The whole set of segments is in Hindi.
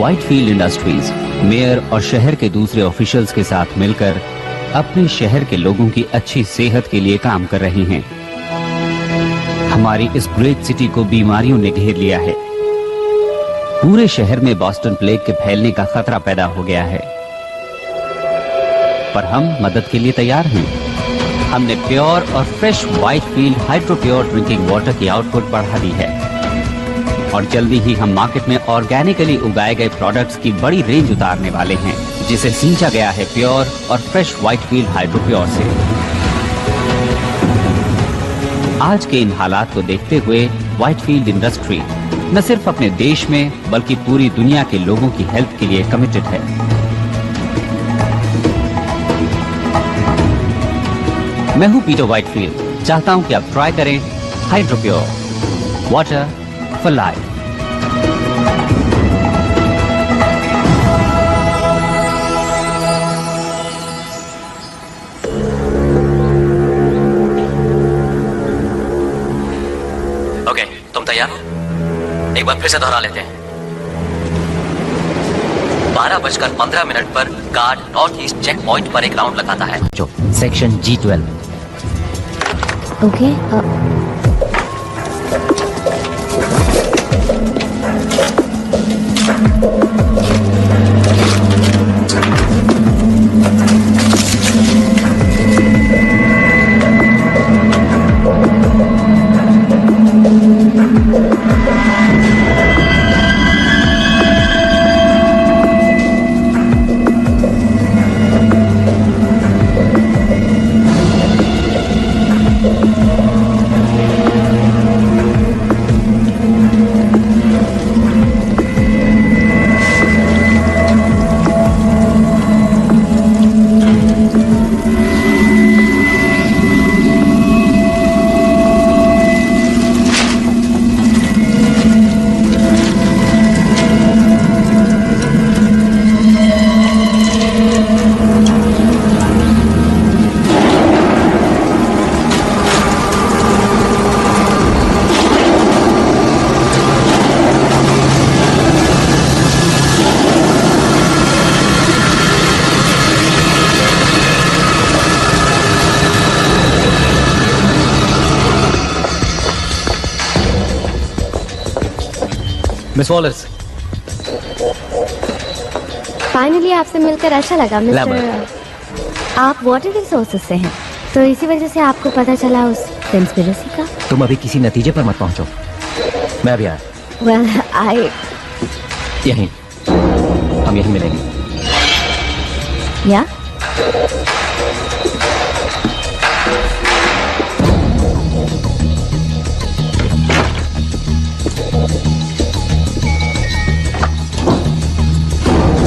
व्हाइटफील्ड इंडस्ट्रीज मेयर और शहर के दूसरे ऑफिशियल्स के साथ मिलकर अपने शहर के लोगों की अच्छी सेहत के लिए काम कर रही हैं। हमारी इस ग्रेट सिटी को बीमारियों ने घेर लिया है। पूरे शहर में बोस्टन प्लेग के फैलने का खतरा पैदा हो गया है, पर हम मदद के लिए तैयार हैं। हमने प्योर और fresh Whitefield hydro pure drinking water की आउटपुट बढ़ा दी है और जल्दी ही हम मार्केट में ऑर्गेनिकली उगाए गए प्रोडक्ट्स की बड़ी रेंज उतारने वाले हैं, जिसे सींचा गया है प्योर और फ्रेश व्हाइटफील्ड हाइड्रो प्योर से। आज के इन हालात को देखते हुए व्हाइटफील्ड इंडस्ट्री न सिर्फ अपने देश में बल्कि पूरी दुनिया के लोगों की हेल्थ के लिए कमिटेड है। मैं हूं पीटर व्हाइटफील्ड। चाहता हूं कि आप ट्राई करें hydro pure water for life. Okay, तुम तैयार हो? एक बार फिर से दोहरा लेते हैं। 12:15 पर guard north east check point पर एक राउंड लगाता है। जो section G12। Okay, miss Wallers, finally आपसे मिलकर अच्छा लगा मिस्टर। आप वाटर रिसोर्सेज से हैं, तो इसी वजह से आपको पता चला उस कंस्पिरेसी का। तुम अभी किसी नतीजे पर मत पहुंचो, मैं अभी आया। वेल, आई यहीं, हम यहीं मिलेंगे। या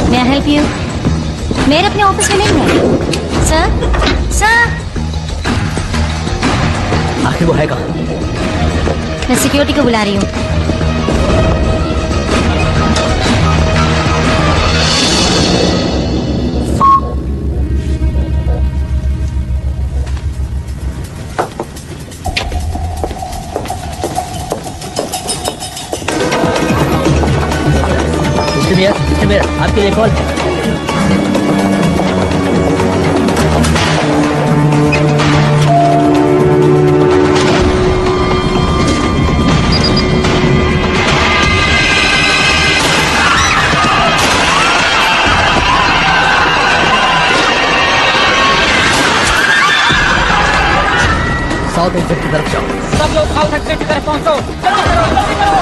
मैं हेल्प यू। मेरे अपने ऑफिस में नहीं है। सर, आखिर वो है कहाँ? मैं सिक्योरिटी को बुला रही हूँ। आपके लिए कॉल है। साउथ एक्सिट की तरफ जाओ। सब लोग साउथ एक्सिट की तरफ पहुंचो। चलो चलो जल्दी करो।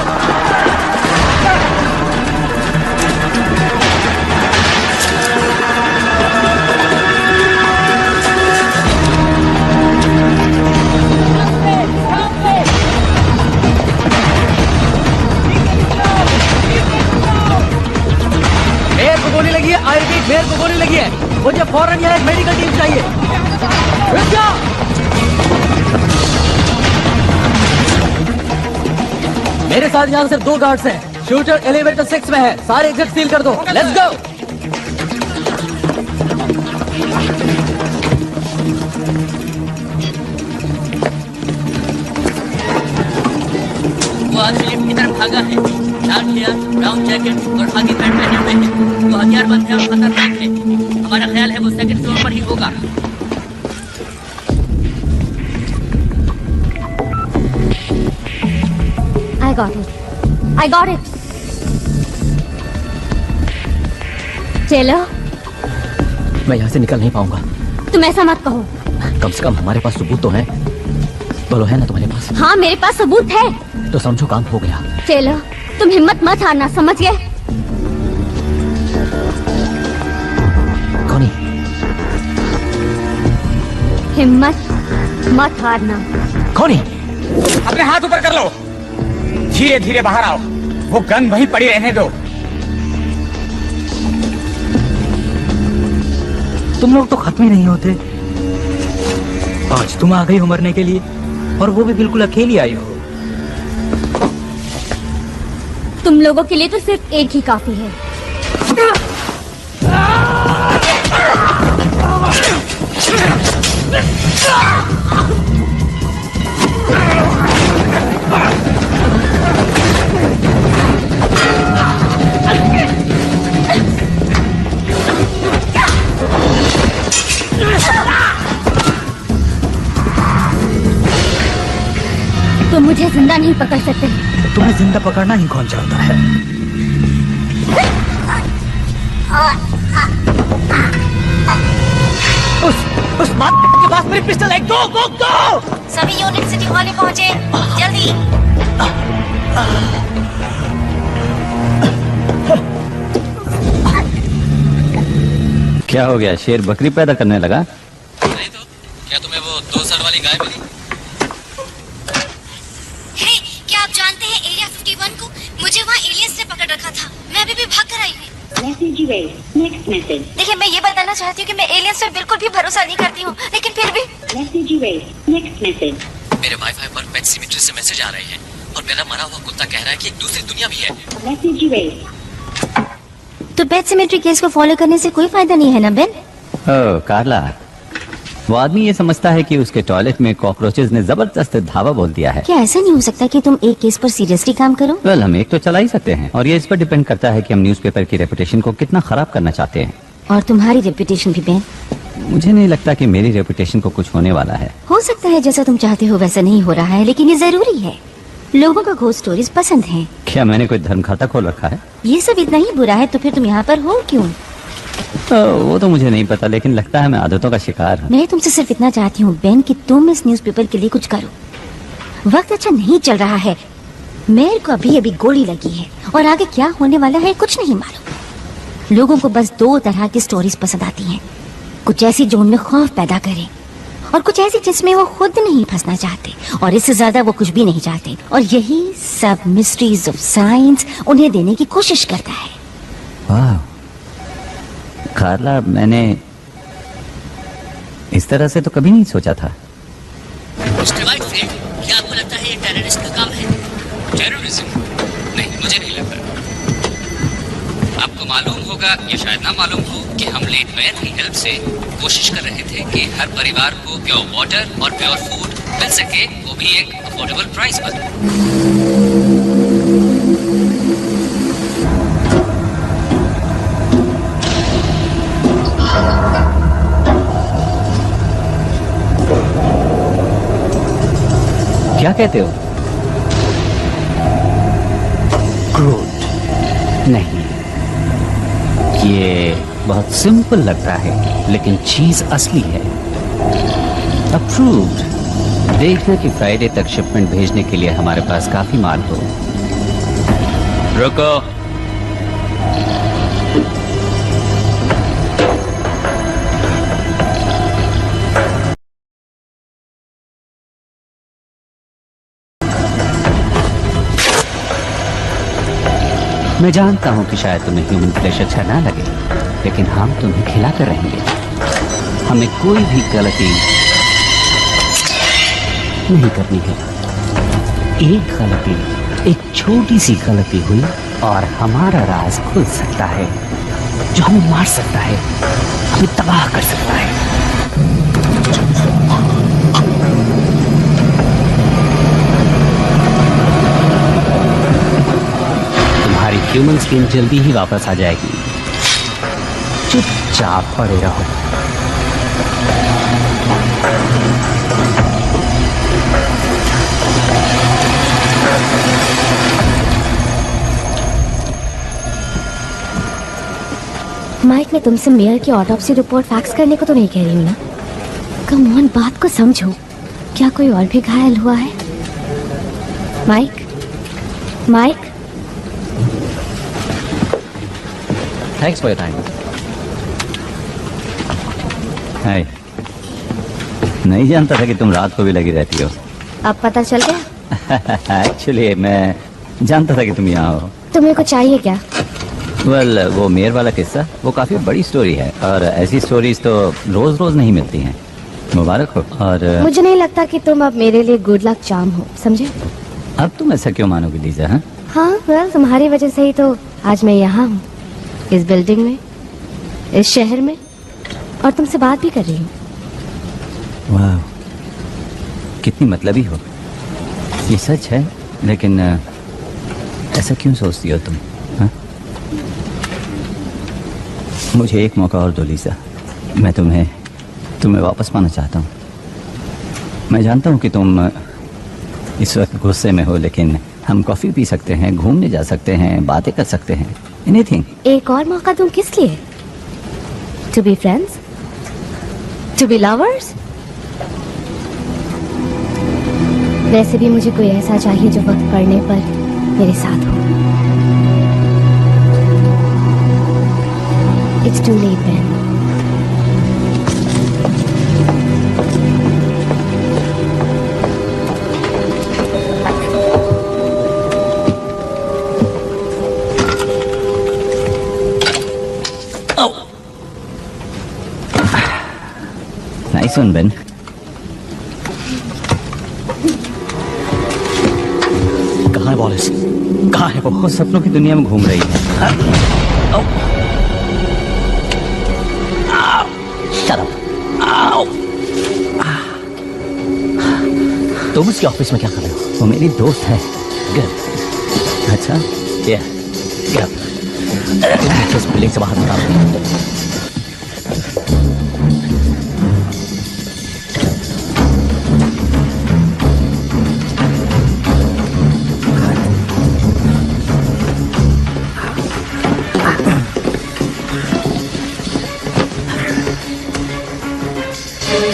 मेयर को गोली लगी है। आई रिपीट, मेयर को गोली लगी है। मुझे फौरन यहाँ एक मेडिकल टीम चाहिए। रुक जाओ। मेरे साथ यहाँ सिर्फ 2 गार्ड्स हैं। शूटर एलिवेटर 6 में है। सारे एग्जिट सील कर दो। Let's go. वो आदमी लिफ्ट की तरफ भागा है। डार्क हेयर, ब्राउन जैकेट और खाकी पैंट पहने हुए हैं। वो हथियारबंद है और खतरनाक है। हमारा ख्याल है वो सेकंड फ्लोर पर ही होगा। I got it. चलो। मैं यहाँ से निकल नहीं पाऊंगा। तुम ऐसा मत कहो। कम से कम हमारे पास सबूत तो है। बोलो, है ना तुम्हारे पास? हाँ, मेरे पास सबूत है। तो समझो काम हो गया। चलो, तुम हिम्मत मत हारना, समझ गए? कौन? हिम्मत मत हारना। कौन? अपने हाथ ऊपर कर लो। धीरे धीरे बाहर आओ। वो गन वहीं पड़ी रहने दो। तुम लोग तो खत्म ही नहीं होते। आज तुम आ गई हो मरने के लिए, और वो भी बिल्कुल अकेली आई हो। तुम लोगों के लिए तो सिर्फ एक ही काफी है। तुम मुझे जिंदा नहीं पकड़ सकते। तुम्हें जिंदा पकड़ना ही कौन चाहता है? उस बात के पास मेरी पिस्टल है। गो। सभी यूनिट सिटी हॉल में पहुंचे, जल्दी। क्या हो गया? शेर बकरी पैदा करने लगा? नहीं तो क्या तुम्हें वो 2 सर वाली गाय मिली? क्या आप जानते हैं एरिया 51 को? मुझे वहाँ एलियंस ने पकड़ रखा था। मैं अभी भी भाग कर आई हूँ। देखिए, मैं ये बताना चाहती हूँ कि मैं एलियंस पे बिल्कुल भी भरोसा नहीं करती हूँ, लेकिन फिर भी मेरे वाईफाई पर पेट सिमेट्री से मैसेज आ रहे हैं और मेरा मरा हुआ कुत्ता कह रहा है कि एक दूसरी दुनिया भी है। तो पेट सिमेट्री केस को फॉलो करने से कोई फायदा नहीं है ना बेन? ओह कार्ला, वो आदमी ये समझता है कि उसके टॉयलेट में कॉकरोचेस ने जबरदस्त धावा बोल दिया है। क्या ऐसा नहीं हो सकता कि तुम एक केस पर सीरियसली काम करो? वेल, हम एक तो चला ही सकते हैं, और ये इस पर डिपेंड करता है कि हम न्यूज़पेपर की रेपुटेशन को कितना खराब करना चाहते हैं। और तुम्हारी रेपुटेशन भी बेन? मुझे नहीं लगता कि मेरी रेपुटेशन को कुछ होने वाला है। हो सकता है जैसा तुम चाहते हो वैसा नहीं हो रहा है, लेकिन ये जरूरी है। लोगों को घोस्ट स्टोरीज पसंद हैं। क्या मैंने कोई धर्म खाता खोल रखा है? ये सब इतना ही बुरा है तो फिर तुम यहाँ पर हो क्यों? वो तो मुझे नहीं पता, लेकिन लगता है मैं आदतों का शिकार हूँ। मैं तुमसे सिर्फ इतना चाहती हूँ बेन कि तुम इस न्यूज़पेपर के लिए कुछ करो। वक्त अच्छा नहीं चल रहा है। मेरे को अभी अभी गोली लगी है और आगे क्या होने वाला है कुछ नहीं मालूम। लोगों को बस 2 तरह की स्टोरीज पसंद आती हैं। कुछ ऐसी जो उनमें खौफ पैदा करे, और कुछ ऐसी जिसमें वो खुद नहीं फंसना चाहते, और इससे ज्यादा वो कुछ भी नहीं चाहते। और यही सब मिस्ट्रीज ऑफ साइंस उन्हें देने की कोशिश करता है। वाह कार्ला, मैंने इस तरह से तो कभी नहीं सोचा था। मिस्टर वाइटफील्ड, क्या आपको लगता है ये टेररिस्ट का काम है? टेररिज्म? नहीं, मुझे नहीं लगता। आपको मालूम होगा या शायद ना मालूम हो कि हम लेट मैन की हेल्प से कोशिश कर रहे थे कि हर परिवार को प्योर वाटर और प्योर फूड मिल सके, वो भी एक अफोर्डेबल प्राइस पर। क्या कहते हो? क्रूड? नहीं, ये बहुत सिंपल लगता है, लेकिन चीज असली है। अप्रूव्ड। देखना कि फ्राइडे तक शिपमेंट भेजने के लिए हमारे पास काफी माल हो। रुको। मैं जानता हूं कि शायद तुम्हें ह्यूमन फ्लेश अच्छा ना लगे, लेकिन हम तुम्हें खिलाकर रहेंगे। हमें कोई भी गलती नहीं करनी है। एक गलती, एक छोटी सी गलती हुई और हमारा राज खुल सकता है, जो हमें मार सकता है, हमें तबाह कर सकता है। ह्यूमन स्किन जल्दी ही वापस आ जाएगी। चुपचाप पड़े रहो। माइक, मैं तुमसे मेयर की ऑटोप्सी रिपोर्ट फैक्स करने को तो नहीं कह रही हूँ ना। कम ऑन, बात को समझो। क्या कोई और भी घायल हुआ है? Mike, Mike. Thanks for your time. Hi. नहीं जानता था कि तुम रात को भी लगी रहती हो। अब पता चल गया? एक्चुअली मैं जानता था कि तुम यहाँ हो। तुम्हें कुछ चाहिए क्या? वेल, वो मेयर वाला किस्सा वो काफी बड़ी स्टोरी है और ऐसी स्टोरीज तो रोज रोज नहीं मिलती हैं। मुबारक हो। और मुझे नहीं लगता कि तुम अब मेरे लिए गुड लक चार्म हो, समझे? अब तुम ऐसा क्यों मानोगे लीजा? हाँ, हाँ, वेल, तुम्हारी वजह से ही तो आज मैं यहाँ हूँ, इस बिल्डिंग में, इस शहर में, और तुमसे बात भी कर रही हूँ। वाह, कितनी मतलबी हो। ये सच है, लेकिन ऐसा क्यों सोचती हो तुम? हाँ? मुझे एक मौका और दो लीजा। मैं तुम्हें वापस पाना चाहता हूँ। मैं जानता हूँ कि तुम इस वक्त गुस्से में हो, लेकिन हम कॉफी पी सकते हैं, घूमने जा सकते हैं, बातें कर सकते हैं, एनीथिंग। एक और मौका दूं किस लिए? To be friends, to be lovers. वैसे भी मुझे कोई ऐसा चाहिए जो वक्त पड़ने पर मेरे साथ हो। It's too late Ben. Nice one Ben. कहाँ है वॉलिस? कहाँ है वो सपनों की दुनिया में घूम रही है। Shut up. तुम उसके ऑफिस में क्या कर रहे हो? वो मेरी दोस्त है। Good. अच्छा, Yeah. Yeah. तुम मुझे इस बिल्डिंग से बाहर निकालो।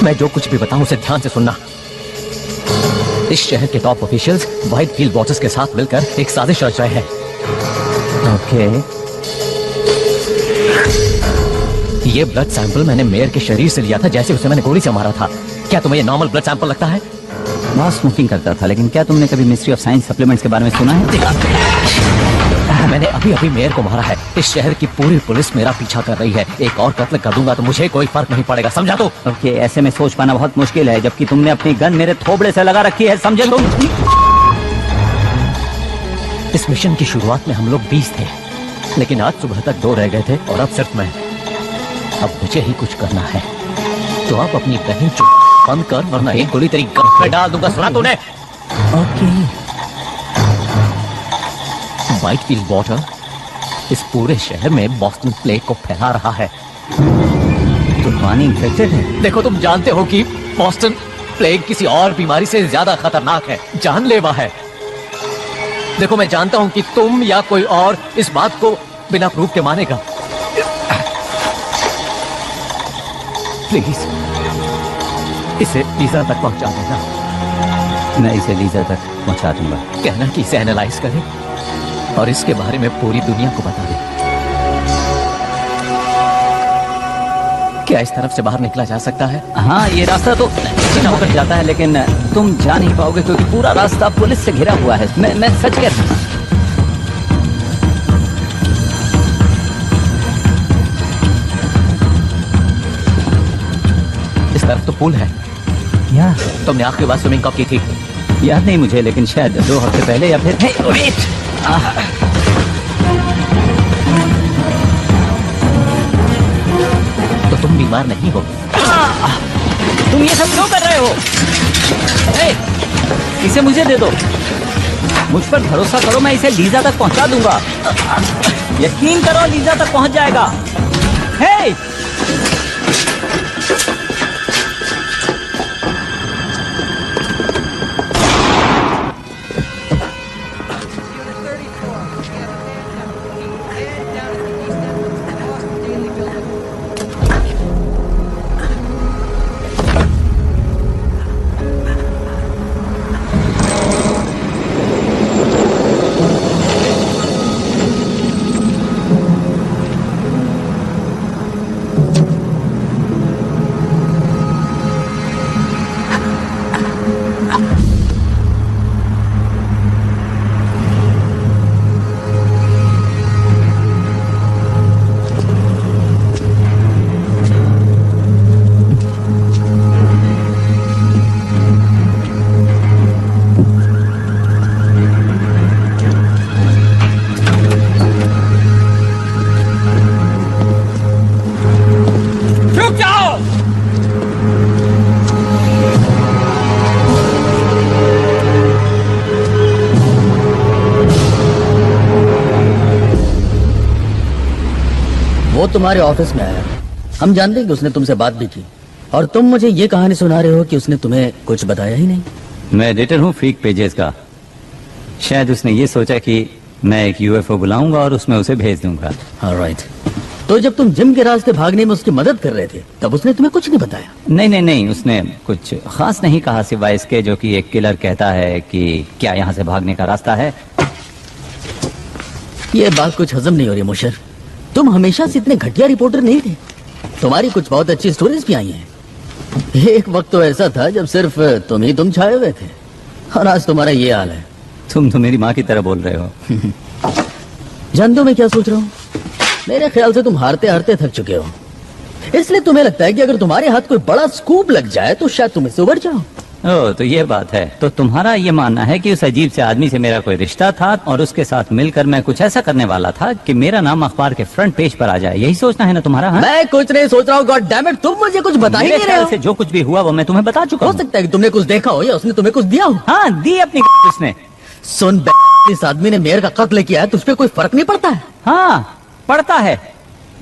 मैं जो कुछ भी बताऊं उसे ध्यान से सुनना। इस शहर के टॉप ऑफिशियल्स व्हाइटफील्ड वॉचर्स के साथ मिलकर एक साजिश रच रहे हैं। ओके। ये ब्लड सैंपल मैंने मेयर के शरीर से लिया था, जैसे उसे मैंने गोली से मारा था। क्या तुम्हें ये नॉर्मल ब्लड सैंपल लगता है? बहुत स्मोकिंग करता था, लेकिन क्या तुमने कभी मिस्ट्री ऑफ साइंस सप्लीमेंट्स के बारे में सुना है? मैंने अभी अभी मेयर को मारा है। इस शहर की पूरी पुलिस मेरा पीछा कर रही है। एक और कत्ल कर दूंगा तो मुझे कोई फर्क नहीं पड़ेगा, समझा? तो ओके, ऐसे में सोच पाना बहुत मुश्किल है, जबकि तुमने अपनी गन मेरे थोबड़े से लगा रखी है, समझे तुम? इस मिशन की शुरुआत में हम लोग 20 थे, लेकिन आज सुबह तक 2 रह गए थे और अब सिर्फ मैं। अब मुझे ही कुछ करना है, तो आप अपनी बहन चुप बंद कर, वरना एक गोली तेरी गन में डाल दूंगा। सुना तूने? ओके। व्हाइटफील्ड वॉटर इस पूरे शहर में बॉस्टन प्लेग को फैला रहा है। तो पानी इन्फेक्टेड है? देखो, तुम जानते हो कि बॉस्टन प्लेग किसी और बीमारी से ज्यादा खतरनाक है, जानलेवा है। देखो, मैं जानता हूं कि तुम या कोई और इस बात को बिना प्रूफ के मानेगा। प्लीज इसे लीजा तक पहुंचा देना। मैं इसे लीजा तक पहुंचा दूंगा। कहना कि इसे एनालाइज करें और इसके बारे में पूरी दुनिया को बता दे। क्या इस तरफ से बाहर निकला जा सकता है? हाँ, ये रास्ता तो सीधा होकर जाता है, लेकिन तुम जा नहीं पाओगे क्योंकि पूरा रास्ता पुलिस से घिरा हुआ है। मैं सच कह रहा हूँ। इस तरफ तो पुल है। यार, तुमने आखिरी बार स्विमिंग कब की थी? याद नहीं मुझे, लेकिन शायद 2 हफ्ते पहले या फिर तो तुम बीमार नहीं हो? तुम ये सब क्यों कर रहे हो? इसे मुझे दे दो। मुझ पर भरोसा करो, मैं इसे लीजा तक पहुंचा दूंगा। यकीन करो, लीजा तक पहुंच जाएगा। हे! वो तुम्हारे ऑफिस में आया, हम जानते हैं कि उसने तुमसे बात भी की, और तुम मुझे ये कहानी सुना रहे हो कि उसने तुम्हें कुछ बताया ही नहीं। मैं एडिटर हूँ फ्रीक पेजेस का। शायद उसने ये सोचा कि मैं एक यूएफओ बुलाऊंगा और उसमें उसे भेज दूंगा। ऑलराइट। तो जब तुम जिम के रास्ते भागने में उसकी मदद कर रहे थे, तब उसने तुम्हें कुछ नहीं बताया? नहीं, उसने कुछ खास नहीं कहा, सिवाय इसके जो कि एक किलर कहता है कि क्या यहाँ से भागने का रास्ता है। ये बात कुछ हजम नहीं हो रही मुशर। तुम हमेशा से इतने घटिया रिपोर्टर नहीं थे। तुम्हारी कुछ बहुत अच्छी स्टोरीज भी आई हैं। एक वक्त तो ऐसा था जब सिर्फ तुम छाए हुए थे, और आज तुम्हारा ये हाल है। तुम तो मेरी माँ की तरह बोल रहे हो। जानते हो मैं क्या सोच रहा हूँ? मेरे ख्याल से तुम हारते हारते थक चुके हो, इसलिए तुम्हें लगता है कि अगर तुम्हारे हाथ कोई बड़ा स्कूप लग जाए तो शायद तुम इससे उबर जाओ। ओह, तो ये बात है। तो तुम्हारा ये मानना है कि उस अजीब से आदमी से मेरा कोई रिश्ता था और उसके साथ मिलकर मैं कुछ ऐसा करने वाला था कि मेरा नाम अखबार के फ्रंट पेज पर आ जाए। यही सोचना है ना तुम्हारा? हाँ? मैं कुछ नहीं सोच रहा हूँ। गॉड डैम इट, तुम मुझे कुछ बता ही नहीं रहे हो। से जो कुछ भी हुआ वो मैं तुम्हें बता चुका हो हूँ। सकता है कि तुमने कुछ देखा हो या उसने तुम्हें कुछ दिया हो। हाँ, दी अपनी उसने। सुन, इस आदमी ने मेयर का कत्ल किया है, तुझ पे कोई फर्क नहीं पड़ता है? हाँ, पड़ता है,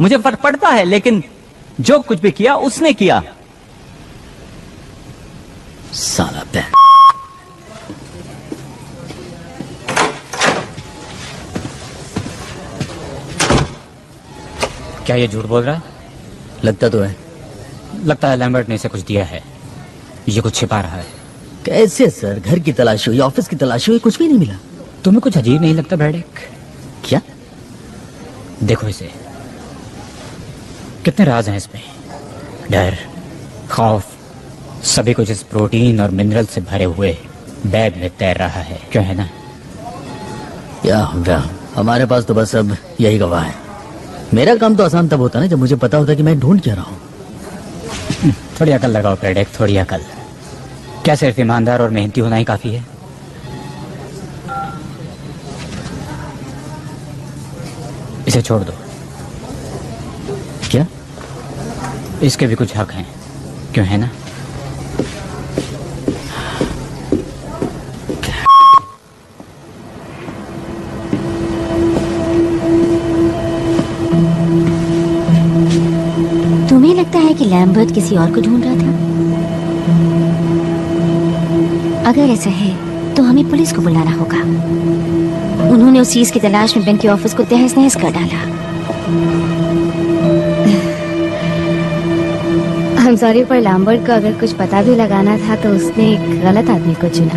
मुझे फर्क पड़ता है, लेकिन जो कुछ भी किया उसने किया। साला बैन। क्या ये झूठ बोल रहा है? लगता तो है। लगता है लैम्बर्ट ने इसे कुछ दिया है, ये कुछ छिपा रहा है। कैसे सर? घर की तलाशी हुई, ऑफिस की तलाशी हुई, कुछ भी नहीं मिला। तुम्हें कुछ अजीब नहीं लगता ब्रैडेक? क्या? देखो इसे, कितने राज हैं इसमें। डर, खौफ, सभी कुछ इस प्रोटीन और मिनरल से भरे हुए बैग में तैर रहा है। क्यों है ना? या हमारे पास तो बस अब यही गवाह है। मेरा काम तो आसान तब होता ना जब मुझे पता होता कि मैं ढूंढ क्या रहा हूँ। थोड़ी अकल लगाओ ब्रैडेक, थोड़ी अकल। क्या सिर्फ ईमानदार और मेहनती होना ही काफी है? इसे छोड़ दो। क्या? इसके भी कुछ हक हैं, क्यों है ना? तुम्हें लगता है कि लैम्बर्ट किसी और को ढूंढ रहा था? अगर ऐसा है तो हमें पुलिस को बुलाना होगा। उन्होंने उस चीज की तलाश में बैंक के ऑफिस को तहस नहस कर डाला। हम सॉरी, पर लैम्बर्ट को अगर कुछ पता भी लगाना था तो उसने एक गलत आदमी को चुना।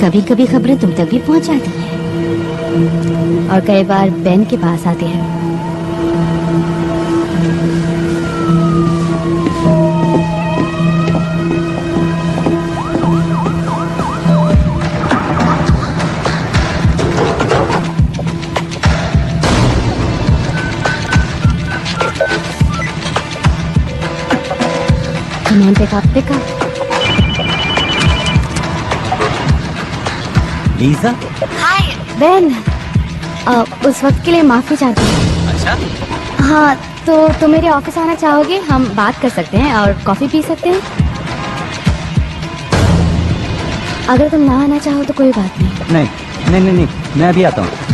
कभी कभी खबरें तुम तक भी पहुंच जाती हैं और कई बार बेन के पास आती है। Pick up. Lisa? Hi Ben, उस वक्त के लिए माफी चाहती हूँ। अच्छा? हाँ, तो तुम मेरे ऑफिस आना चाहोगे? हम बात कर सकते हैं और कॉफी पी सकते हैं। अगर तुम ना आना चाहो तो कोई बात नहीं। नहीं नहीं नहीं नहीं, मैं अभी आता हूँ।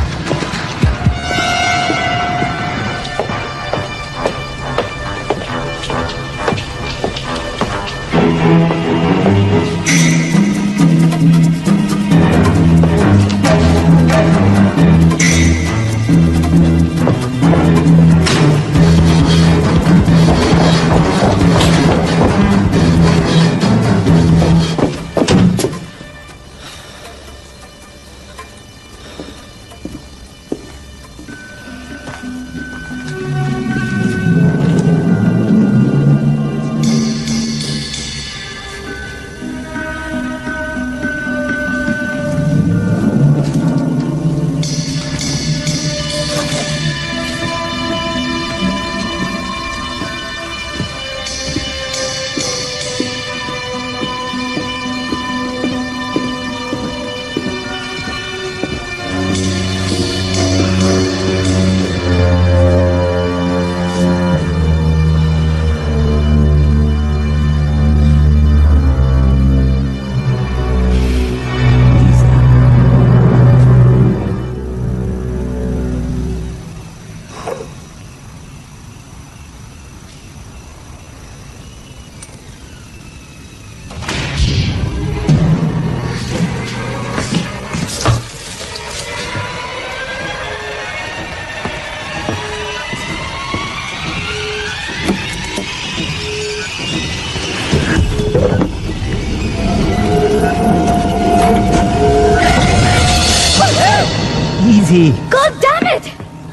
God damn it!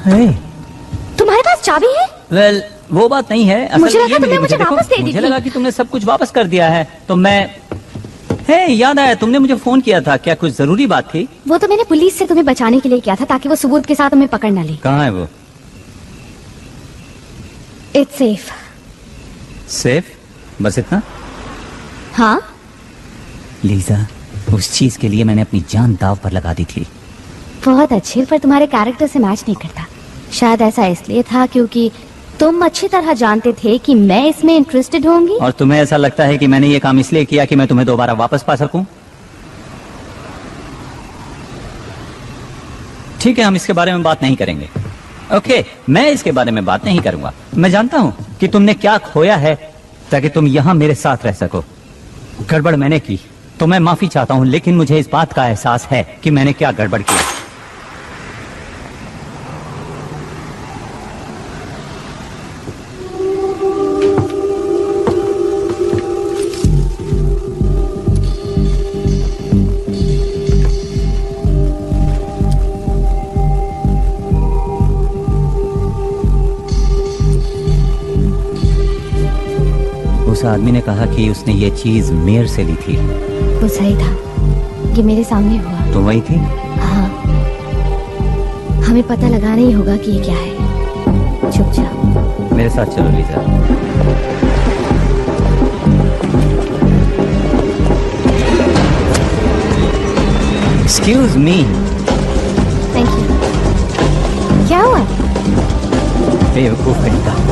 Hey. तुम्हारे पास चाबी है? Well, वो बात नहीं है। असल मुझे ये लगा मिली तुमने मुझे देखो, वापस दे दी मुझे थी। लगा कि तुमने सब कुछ वापस कर दिया है, तो मैं याद आया तुमने मुझे फोन किया था। क्या कुछ जरूरी बात थी? वो तो मैंने पुलिस से तुम्हें बचाने के लिए किया था, ताकि वो सबूत के साथ तुम्हें पकड़ ना ले। कहाँ है वो? It's safe. सेफ? बस इतना? हाँ? लीजा, उस चीज के लिए मैंने अपनी जान दाव पर लगा दी थी। बहुत अच्छे, पर तुम्हारे कैरेक्टर से मैच नहीं करता। शायद ऐसा इसलिए था क्योंकि तुम अच्छी तरह जानते थे कि मैं इसमें इंटरेस्टेड होंगी। और तुम्हें ऐसा लगता है कि मैंने ये काम इसलिए किया कि मैं तुम्हें दोबारा वापस पा सकूं? ठीक है, हम इसके बारे में बात नहीं करेंगे। ओके, मैं इसके बारे में बात नहीं करूंगा। मैं जानता हूं कि तुमने क्या खोया है ताकि तुम यहां मेरे साथ रह सको। गड़बड़ मैंने की तो मैं माफी चाहता हूं, लेकिन मुझे इस बात का एहसास है कि मैंने क्या गड़बड़ किया। उस आदमी ने कहा कि उसने ये चीज मेयर से ली थी। वो सही था, ये मेरे सामने हुआ। तुम वही थी? हाँ, हमें पता लगाना ही होगा कि ये क्या है। चुप जाओ। मेरे साथ चलो Lisa. Excuse me. Thank you. क्या हुआ? बेवकूफ कहीं का।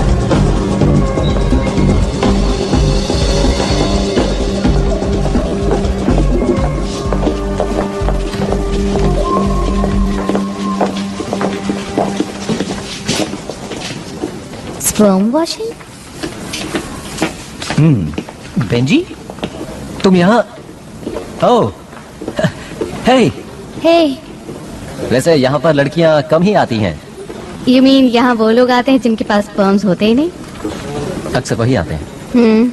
Sperm washing? बेंजी, तुम यहाँ? ओह, हे। हे, वैसे यहाँ पर लड़कियाँ कम ही आती हैं। यू मीन यहाँ वो लोग आते हैं जिनके पास स्पर्म्स होते ही नहीं? अक्सर वही आते हैं। हम्म।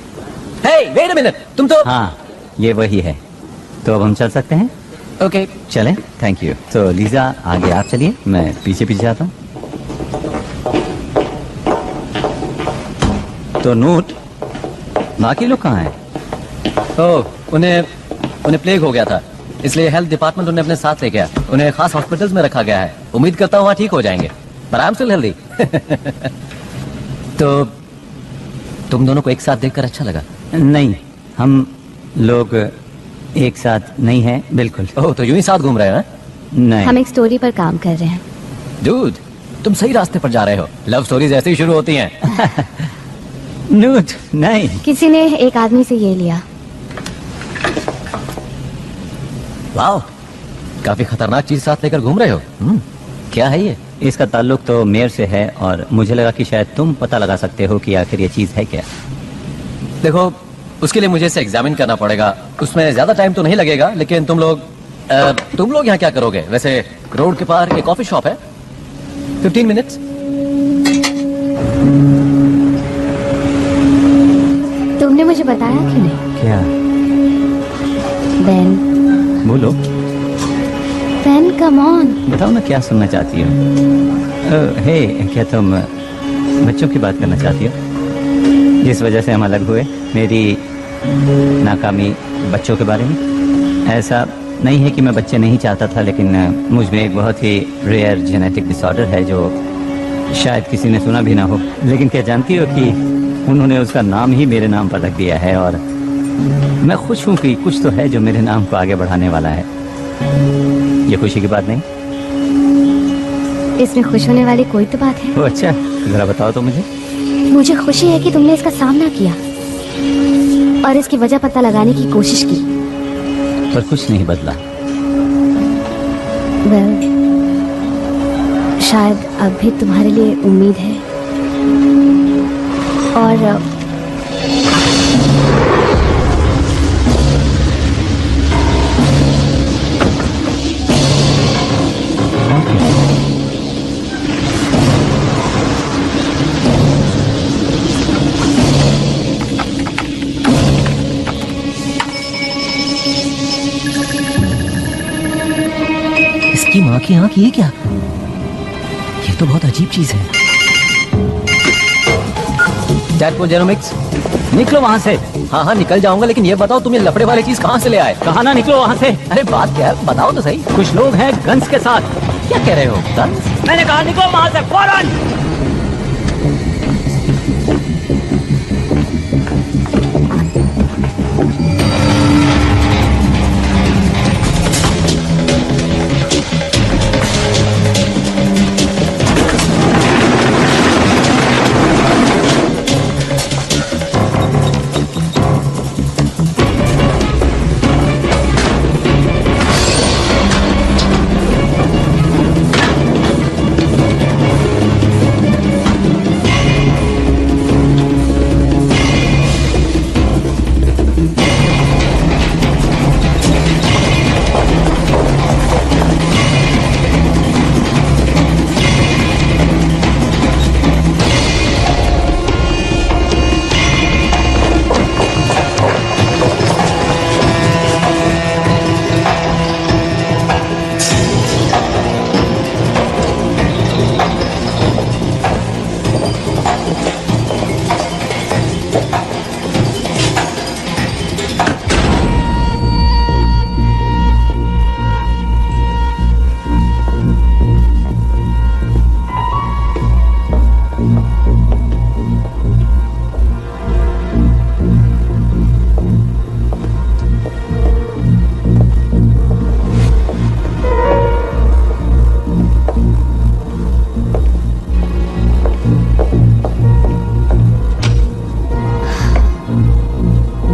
हे, वेट अ मिनट, तुम तो। हाँ, ये वही है। तो अब हम चल सकते हैं? ओके, चलें। Thank you. तो लीजा, आगे आप चलिए, मैं पीछे पीछे आता हूँ। तो नोट, बाकी लोग कहाँ हैं? ओह, उन्हें प्लेग हो गया था, इसलिए हेल्थ डिपार्टमेंट उन्हें अपने साथ ले गया। उन्हें खास हॉस्पिटल्स में रखा गया है। उम्मीद करता हूँ वहाँ ठीक हो जाएंगे। पर आई एम स्टिल हेल्दी। तो तुम दोनों को एक साथ देखकर अच्छा लगा? नहीं, हम लोग एक साथ नहीं हैं, बिल्कुल। ओह, तो यूं ही साथ घूम रहे हैं? नहीं। हम एक स्टोरी पर काम कर रहे हैं। डूड, तुम सही रास्ते पर जा रहे हो। लव स्टोरीज ऐसे ही शुरू होती हैं। नूट, नहीं। किसी ने एक आदमी से ये लिया। वाह, काफी खतरनाक चीज साथ लेकर घूम रहे हो। क्या है ये? इसका ताल्लुक तो मेयर से है और मुझे लगा कि शायद तुम पता लगा सकते हो कि आखिर ये चीज है क्या। देखो, उसके लिए मुझे इसे एग्जामिन करना पड़ेगा। उसमें ज्यादा टाइम तो नहीं लगेगा, लेकिन तुम लोग यहाँ क्या करोगे? वैसे रोड के पार एक कॉफी शॉप है, 15 मिनट्स। तुमने मुझे बताया क्यों नहीं? क्या? बेन, बोलो। Ben, come on. बताओ ना, क्या सुनना चाहती हो? हे, क्या तुम बच्चों की बात करना चाहती हो जिस वजह से हम अलग हुए? मेरी नाकामी बच्चों के बारे में? ऐसा नहीं है कि मैं बच्चे नहीं चाहता था, लेकिन मुझ में एक बहुत ही रेयर जेनेटिक डिसऑर्डर है जो शायद किसी ने सुना भी ना हो। लेकिन क्या जानती हो कि उन्होंने उसका नाम ही मेरे नाम पर रख दिया है और मैं खुश हूँ कि कुछ तो है जो मेरे नाम को आगे बढ़ाने वाला है। ये खुशी की बात नहीं? इसमें खुश होने वाली कोई तो बात है। ओ अच्छा, जरा बताओ तो मुझे। मुझे खुशी है कि तुमने इसका सामना किया और इसकी वजह पता लगाने की कोशिश की। पर कुछ नहीं बदला। वेल, शायद अब भी तुम्हारे लिए उम्मीद है। और इसकी माँ की आंख, ये क्या? ये तो बहुत अजीब चीज है। टैडपोल जेरोमिक्स, निकलो वहाँ से। हाँ हाँ निकल जाऊंगा, लेकिन ये बताओ तुम ये लफड़े वाली चीज कहाँ से ले आए? कहा ना निकलो वहाँ से। अरे बात क्या है, बताओ तो सही। कुछ लोग हैं गन्स के साथ। क्या कह रहे हो? गन्स? मैंने कहा निकलो वहाँ से फौरन।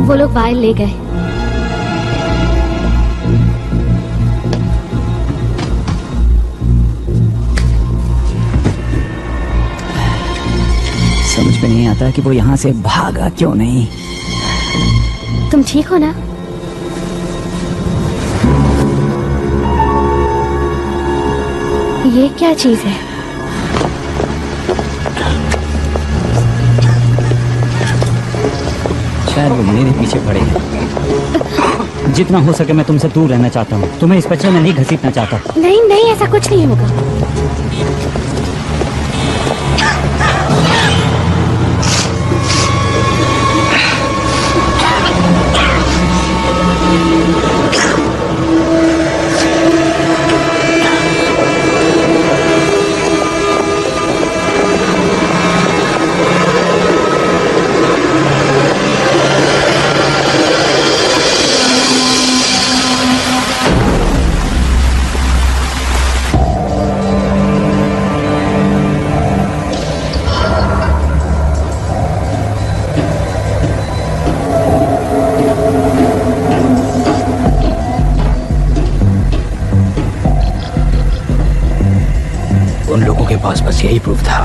वो लोग वायल ले गए। समझ में नहीं आता कि वो यहाँ से भागा क्यों नहीं। तुम ठीक हो ना? ये क्या चीज है? शायद वो मेरे पीछे पड़े हैं। जितना हो सके मैं तुमसे दूर रहना चाहता हूँ। तुम्हें इस बच्चे में नहीं घसीटना चाहता। नहीं नहीं, ऐसा कुछ नहीं होगा। उन लोगों के पास बस यही प्रूफ था।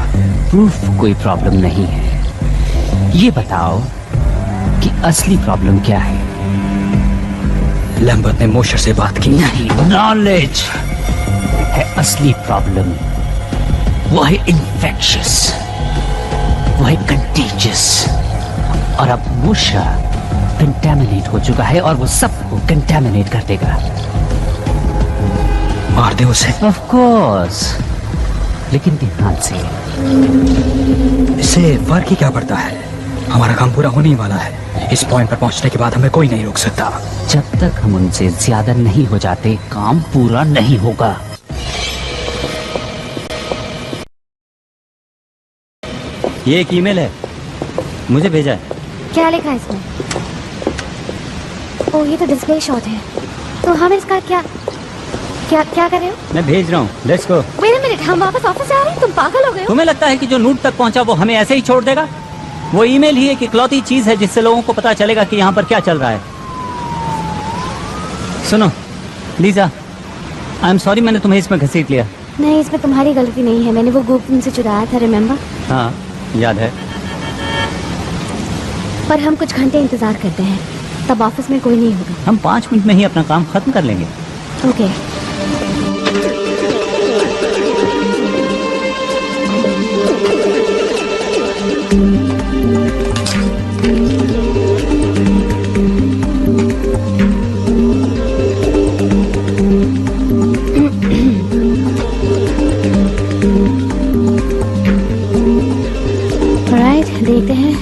प्रूफ कोई प्रॉब्लम नहीं है। ये बताओ कि असली प्रॉब्लम क्या है? लैम्बर्ट ने मोशर से बात की। नहीं, नॉलेज है असली प्रॉब्लम। वो है इन्फेक्शियस, वो है कंटेजियस। और अब मोशा कंटेमिनेट हो चुका है और वो सबको कंटेमिनेट कर देगा। मार दे उसे। ऑफ कोर्स, लेकिन ध्यान से। इससे फर्क ही क्या पड़ता है? हमारा काम पूरा होने ही वाला है। इस पॉइंट पर पहुंचने के बाद हमें कोई नहीं रोक सकता। जब तक हम उनसे ज्यादा नहीं हो जाते, काम पूरा नहीं होगा। ये एक ईमेल है, मुझे भेजा है। क्या लिखा है इसमें? ओह, ये तो डिस्प्ले शॉट है। तो हम इसका क्या क्या क्या कर रहे हो? मैं भेज रहा हूँ, let's go. Wait a minute, हम वापस ऑफिस आ रहे हैं? तुम पागल हो गए हो? तुम्हें लगता है कि जो नूट तक पहुंचा वो हमें ऐसे ही छोड़ देगा? वो ईमेल ही एक इकलौती चीज है जिससे लोगों को पता चलेगा कि यहाँ पर क्या चल रहा है। सुनो लीजा, आई एम सॉरी मैंने तुम्हें इसमें घसीट लिया। नहीं, इसमें तुम्हारी गलती नहीं है। मैंने वो गुप्त तुमसे चुराया था, रिमेम्बर? हाँ याद है। पर हम कुछ घंटे इंतजार करते हैं, तब ऑफिस में कोई नहीं होगा। हम 5 मिनट में ही अपना काम खत्म कर लेंगे। ओके। देखते हैं।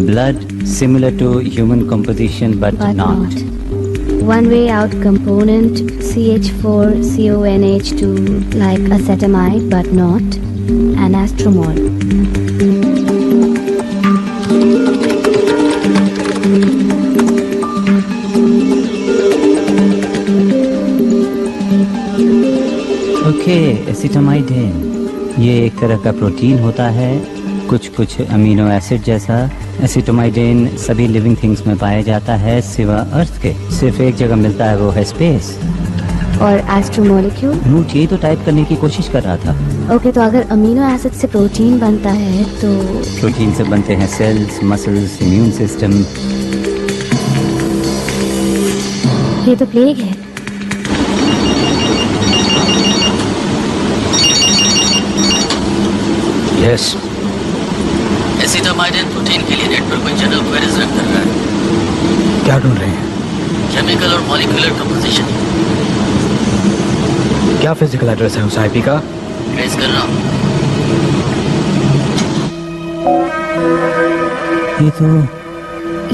Blood similar to human composition but not. One way out component CH4CONH2 like acetamide but not anastromol. Okay, acetamide. ये एक तरह का प्रोटीन होता है, कुछ अमीनो एसिड जैसा। एसिटोमाइडेन सभी लिविंग थिंग्स में पाया जाता है सिवा अर्थ के। सिर्फ एक जगह मिलता है, वो है स्पेस। और एस्ट्रोमोलिक्यूल? नूट यही तो टाइप करने की कोशिश कर रहा था। ओके, तो अगर अमीनो एसिड से प्रोटीन बनता है तो प्रोटीन से बनते हैं सेल्स, मसल्स, इम्यून सिस्टम। ये तो प्लेग है। यस। एसिटामाइड प्रोटीन के लिए नेटवर्क में जनरल क्वेरीज रन कर रहा है। क्या ढूंढ रहे हैं? केमिकल और मॉलिक्यूलर कंपोजिशन। क्या फिजिकल एड्रेस है उस आईपी का? ट्रेस कर रहा हूँ।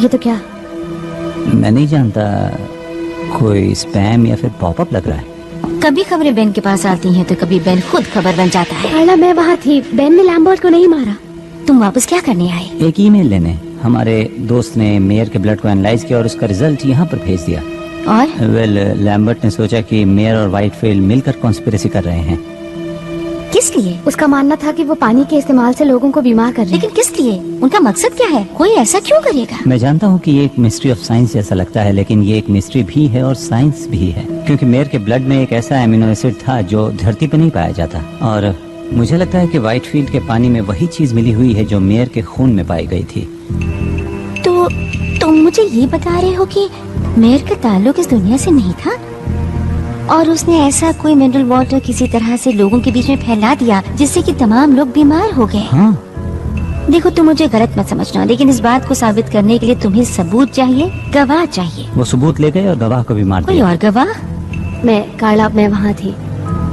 ये तो क्या? मैं नहीं जानता, कोई स्पैम या फिर पॉपअप लग रहा है। कभी खबरें बेन के पास आती हैं तो कभी बेन खुद खबर बन जाता है। कार्ला, मैं वहाँ थी। बेन ने लैम्बर्ट को नहीं मारा। तुम वापस क्या करने आए? एक ईमेल लेने। हमारे दोस्त ने मेयर के ब्लड को एनालाइज किया और उसका रिजल्ट यहाँ पर भेज दिया। और लैम्बर्ट ने सोचा कि मेयर और व्हाइटफील्ड मिलकर कॉन्स्पिरेसी कर रहे हैं। किस लिए? उसका मानना था कि वो पानी के इस्तेमाल से लोगों को बीमार कर रहे हैं। लेकिन किस लिए? उनका मकसद क्या है? कोई ऐसा क्यों करेगा? मैं जानता हूँ कि ये एक मिस्ट्री ऑफ साइंस जैसा लगता है, लेकिन ये एक मिस्ट्री भी है और साइंस भी है, क्योंकि मेयर के ब्लड में एक ऐसा एमिनो एसिड था जो धरती पर नहीं पाया जाता। और मुझे लगता है कि व्हाइटफील्ड के पानी में वही चीज मिली हुई है जो मेयर के खून में पाई गई थी। तो तुम मुझे ये बता रहे हो कि मेयर का ताल्लुक इस दुनिया से नहीं था और उसने ऐसा कोई मिनरल वाटर किसी तरह से लोगों के बीच में फैला दिया जिससे कि तमाम लोग बीमार हो गए। हाँ। देखो, तुम मुझे गलत मत समझना, लेकिन इस बात को साबित करने के लिए तुम्हें सबूत चाहिए, गवाह चाहिए। वो सबूत ले गए और गवाह को भी मार कोई दिया। और गवाह? मैं वहाँ थी।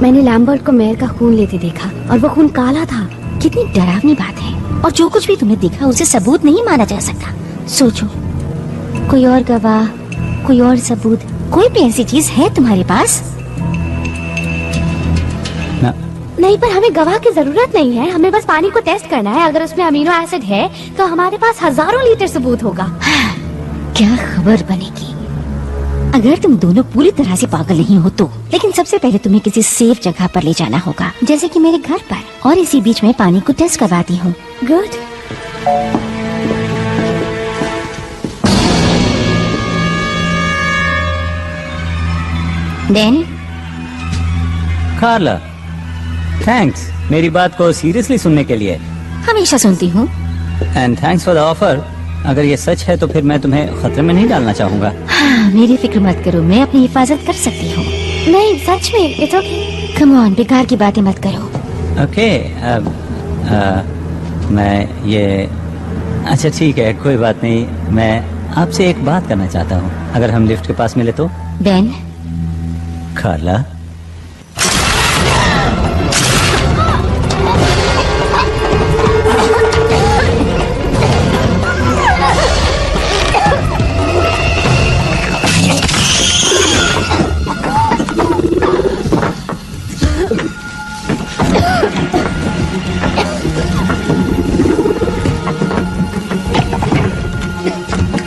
मैंने लैम्बर्ट को मेयर का खून लेते देखा और वो खून काला था। कितनी डरावनी बात है। और जो कुछ भी तुमने देखा उसे सबूत नहीं माना जा सकता। सोचो, कोई और गवाह, कोई और सबूत, कोई भी ऐसी चीज है तुम्हारे पास? नहीं, पर हमें गवाह की जरूरत नहीं है। हमें बस पानी को टेस्ट करना है। अगर उसमें अमीनो एसिड है तो हमारे पास हजारों लीटर सबूत होगा। क्या खबर बनेगी अगर तुम दोनों पूरी तरह से पागल नहीं हो तो। लेकिन सबसे पहले तुम्हें किसी सेफ जगह पर ले जाना होगा, जैसे कि मेरे घर पर, और इसी बीच में पानी को टेस्ट करवाती हूँ। गुड। कार्ला, थैंक्स मेरी बात को सीरियसली सुनने के लिए। हमेशा सुनती हूँ। And thanks for the offer. अगर ये सच है तो फिर मैं तुम्हें खतरे में नहीं डालना चाहूंगा। हाँ, मेरी फिक्र मत करो, मैं अपनी हिफाजत कर सकती हूँ। नहीं सच में, इट्स ओके। कम ऑन, बेकार की बातें मत करो। ओके मैं ये अच्छा ठीक है, कोई बात नहीं। मैं आपसे एक बात करना चाहता हूँ, अगर हम लिफ्ट के पास मिले तो। बेन। कार्ला।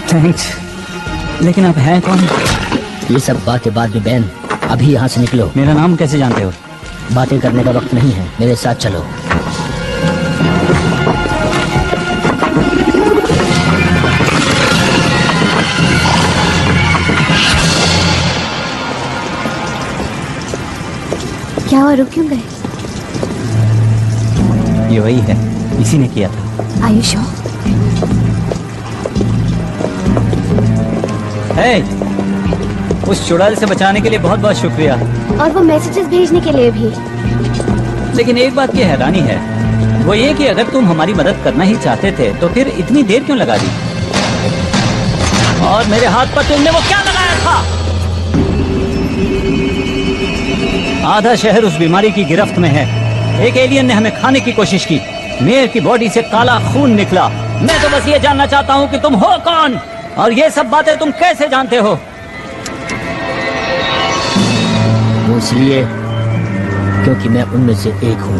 थैंक्स, लेकिन आप हैं कौन? ये सब बातें बाद में बैन, अभी यहाँ से निकलो। मेरा नाम कैसे जानते हो? बातें करने का वक्त नहीं है, मेरे साथ चलो। क्या हुआ, रुक क्यों गए? ये वही है, इसी ने किया था। Are you sure? Hey, उस चुड़ैल से बचाने के लिए बहुत बहुत शुक्रिया। और वो मैसेजेस भेजने के लिए भी। लेकिन एक बात की हैरानी है, वो ये कि अगर तुम हमारी मदद करना ही चाहते थे तो फिर इतनी देर क्यों लगा दी? और मेरे हाथ पर तुमने वो क्या लगाया था? आधा शहर उस बीमारी की गिरफ्त में है। एक एलियन ने हमें खाने की कोशिश की। मेयर की बॉडी से काला खून निकला। मैं तो बस ये जानना चाहता हूँ कि तुम हो कौन और ये सब बातें तुम कैसे जानते हो? वो इसलिए क्योंकि मैं उनमें से एक हूँ।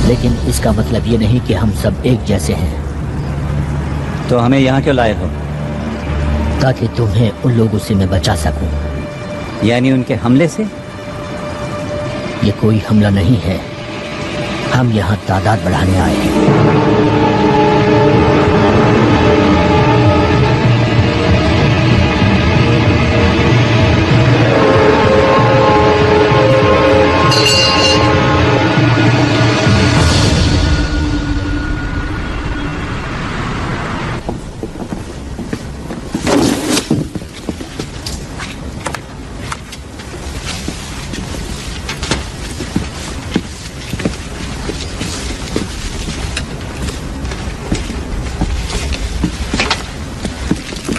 लेकिन इसका मतलब ये नहीं कि हम सब एक जैसे हैं। तो हमें यहाँ क्यों लाए हो? ताकि तुम्हें उन लोगों से मैं बचा सकूं। यानी उनके हमले से? ये कोई हमला नहीं है, हम यहाँ तादाद बढ़ाने आए हैं।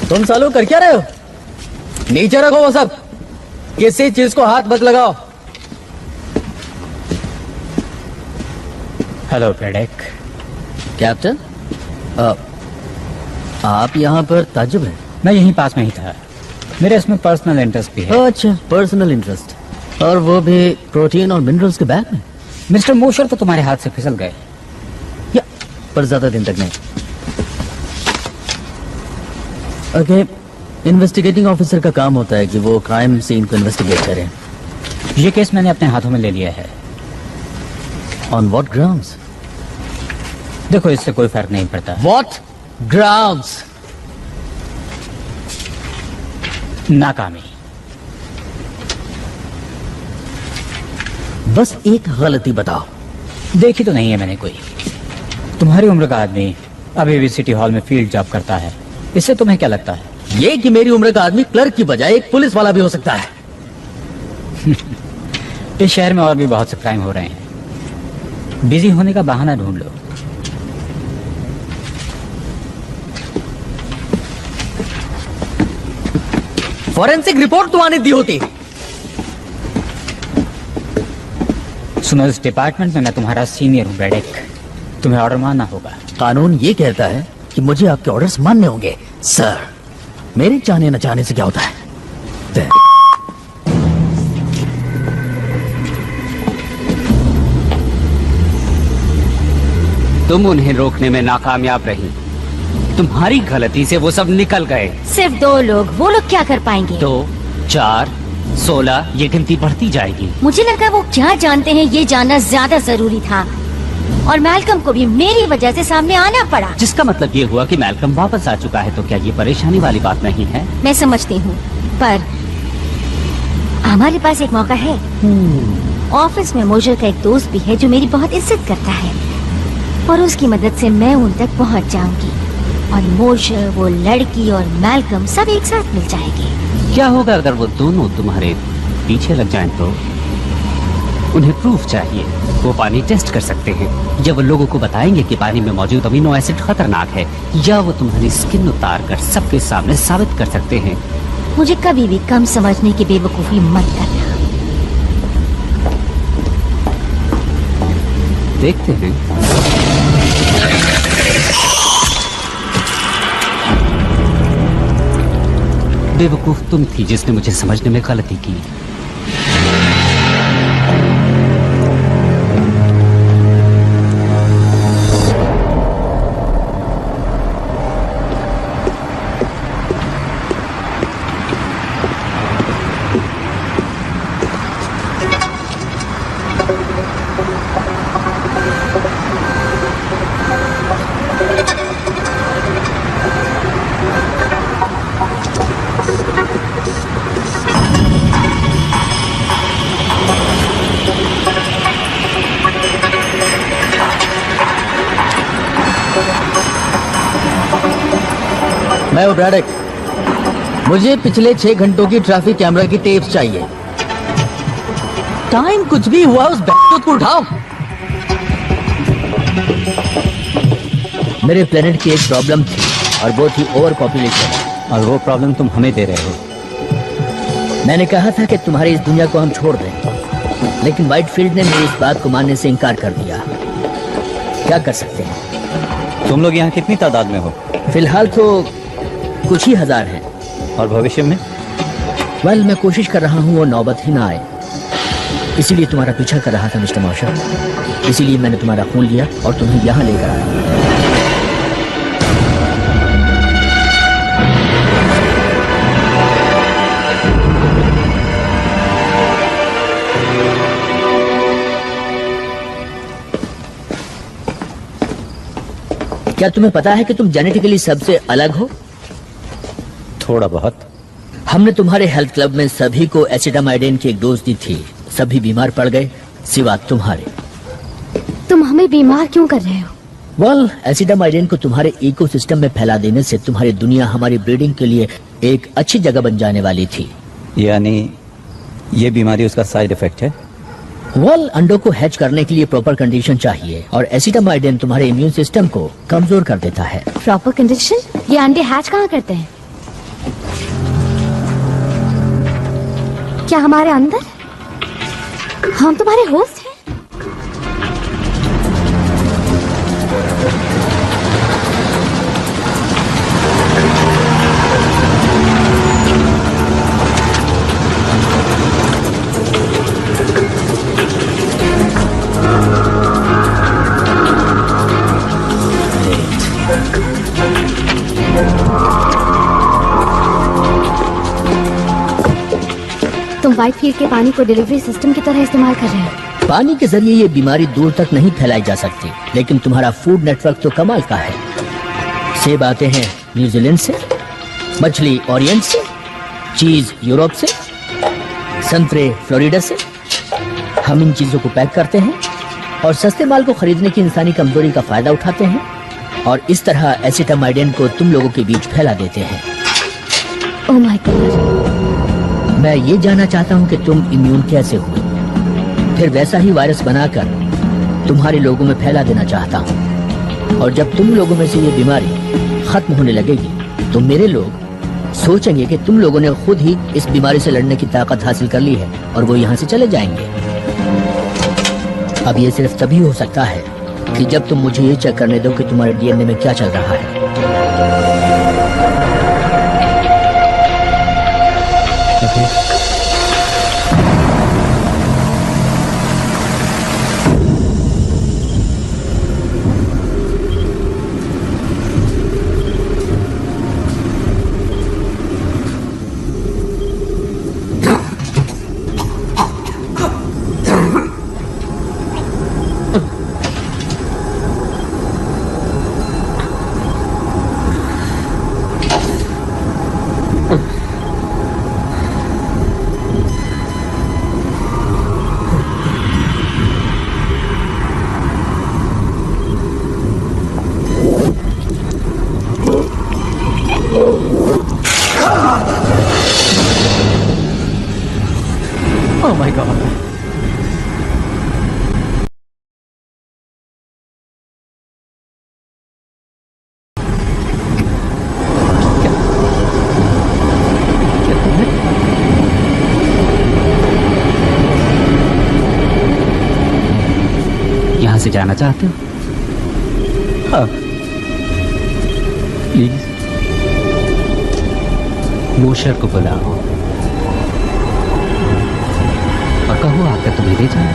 तुम सालों कर क्या रहे हो? नीचे रखो वो सब, किसी चीज को हाथ मत लगाओ। हेलो ब्रैडेक। कैप्टन, आप यहाँ पर ताज्जुब हैं? मैं यहीं पास में ही था, मेरे इसमें पर्सनल इंटरेस्ट भी है। अच्छा, पर्सनल इंटरेस्ट, और वो भी प्रोटीन और मिनरल्स के बैग में। मिस्टर मोशर तो तुम्हारे हाथ से फिसल गए। या पर ज्यादा दिन तक नहीं। ओके, इन्वेस्टिगेटिंग ऑफिसर का काम होता है कि वो क्राइम सीन को इन्वेस्टिगेट करें। ये केस मैंने अपने हाथों में ले लिया है। On what grounds? देखो, इससे कोई फर्क नहीं पड़ता। What grounds? नाकामी। बस एक गलती बताओ। देखी तो नहीं है मैंने कोई। तुम्हारी उम्र का आदमी अभी भी सिटी हॉल में फील्ड जॉब करता है, इससे तुम्हें क्या लगता है? ये कि मेरी उम्र का आदमी क्लर्क की बजाय एक पुलिस वाला भी हो सकता है। इस शहर में और भी बहुत से क्राइम हो रहे हैं, बिजी होने का बहाना ढूंढ लो। फॉरेंसिक रिपोर्ट तो आने दी होती। सुनो, इस डिपार्टमेंट में मैं तुम्हारा सीनियर हूँ ब्रैडेक, तुम्हें ऑर्डर मानना होगा। कानून ये कहता है कि मुझे आपके ऑर्डर्स मानने होंगे। सर, मेरे चाहने न चाहने से क्या होता है? तुम उन्हें रोकने में नाकामयाब रही। तुम्हारी गलती से वो सब निकल गए। सिर्फ 2 लोग, वो लोग क्या कर पाएंगे? 2, 4, 16, ये गिनती बढ़ती जाएगी। मुझे लगा वो क्या जानते हैं ये जानना ज्यादा जरूरी था, और मैल्कम को भी मेरी वजह से सामने आना पड़ा। जिसका मतलब ये हुआ कि मैल्कम वापस आ चुका है, तो क्या ये परेशानी वाली बात नहीं है? मैं समझती हूँ, पर हमारे पास एक मौका है। ऑफिस में मोजर का एक दोस्त भी है जो मेरी बहुत इज्जत करता है और उसकी मदद से मैं उन तक पहुंच जाऊंगी और मोजर, वो लड़की और मैल्कम सब एक साथ मिल जाएंगे। क्या होगा अगर वो दोनों तुम्हारे पीछे लग जाएं तो? उन्हें प्रूफ चाहिए। वो पानी टेस्ट कर सकते हैं, या वो लोगों को बताएंगे कि पानी में मौजूद अमीनो एसिड खतरनाक है, या वो तुम्हारी स्किन उतार कर सबके सामने साबित कर सकते हैं। मुझे कभी भी कम समझने की बेवकूफी मत करना। देखते हैं। बेवकूफ तुम थी जिसने मुझे समझने में गलती की। मैं हूं ब्रैडक। मुझे पिछले 6 घंटों की ट्रैफिक कैमरा की टेप्स चाहिए। टाइम कुछ भी हुआ उस बैठक को उठाओ। मेरे प्लेनेट की एक प्रॉब्लम थी और वो थी ओवर पॉपुलेशन, और वो प्रॉब्लम तुम हमें दे रहे हो। मैंने कहा था कि तुम्हारी इस दुनिया को हम छोड़ दें, लेकिन व्हाइटफील्ड ने मेरी इस बात को मानने से इनकार कर दिया। क्या कर सकते हैं? तुम लोग यहाँ कितनी तादाद में हो? फिलहाल तो कुछ ही हजार हैं। और भविष्य में? वेल, मैं कोशिश कर रहा हूँ वो नौबत ही ना आए। इसीलिए तुम्हारा पीछा कर रहा था मिस्टर मॉर्शल। इसीलिए मैंने तुम्हारा खून लिया और तुम्हें यहाँ लेकर आया। क्या तुम्हें पता है कि तुम जेनेटिकली सबसे अलग हो? थोड़ा बहुत। हमने तुम्हारे हेल्थ क्लब में सभी को एसिटामाइडिन की एक डोज दी थी। सभी बीमार पड़ गए सिवा तुम्हारे। तुम हमें बीमार क्यों कर रहे हो? वेल, एसिटामाइडिन को तुम्हारे इकोसिस्टम में फैला देने से तुम्हारी दुनिया हमारी ब्रीडिंग के लिए एक अच्छी जगह बन जाने वाली थी। यानी ये बीमारी उसका साइड इफेक्ट है? वेल, अंडों को हैच करने के लिए प्रॉपर कंडीशन चाहिए और एसिटामाइडिन तुम्हारे इम्यून सिस्टम को कमजोर कर देता है। Proper condition? ये अंडे हैच कहाँ करते हैं? क्या हमारे अंदर? हम तुम्हारे होस्ट हैं? तुम व्हाइटफील्ड के पानी को डिलीवरी सिस्टम की तरह इस्तेमाल कर रहे हो। पानी के जरिए ये बीमारी दूर तक नहीं फैलाई जा सकती, लेकिन तुम्हारा फूड नेटवर्क तो कमाल का है। सेब आते हैं न्यूजीलैंड से, मछली ओरिएंट से, चीज यूरोप से, संतरे फ्लोरिडा से। हम इन चीजों को पैक करते हैं और सस्ते माल को खरीदने की इंसानी कमजोरी का फायदा उठाते हैं और इस तरह एसिटामाइडिन को तुम लोगों के बीच फैला देते हैं। Oh my God. मैं ये जानना चाहता हूँ कि तुम इम्यून कैसे हुए, फिर वैसा ही वायरस बनाकर तुम्हारे लोगों में फैला देना चाहता हूँ। और जब तुम लोगों में से ये बीमारी खत्म होने लगेगी तो मेरे लोग सोचेंगे कि तुम लोगों ने खुद ही इस बीमारी से लड़ने की ताकत हासिल कर ली है और वो यहाँ से चले जाएंगे। अब ये सिर्फ तभी हो सकता है कि जब तुम मुझे ये चेक करने दो कि तुम्हारे डीएनए में क्या चल रहा है। Oh my God. यहाँ से जाना चाहते हो? हाँ प्लीज। मोशर को बुलाओ और कहो आकर तुम्हें ले जाए।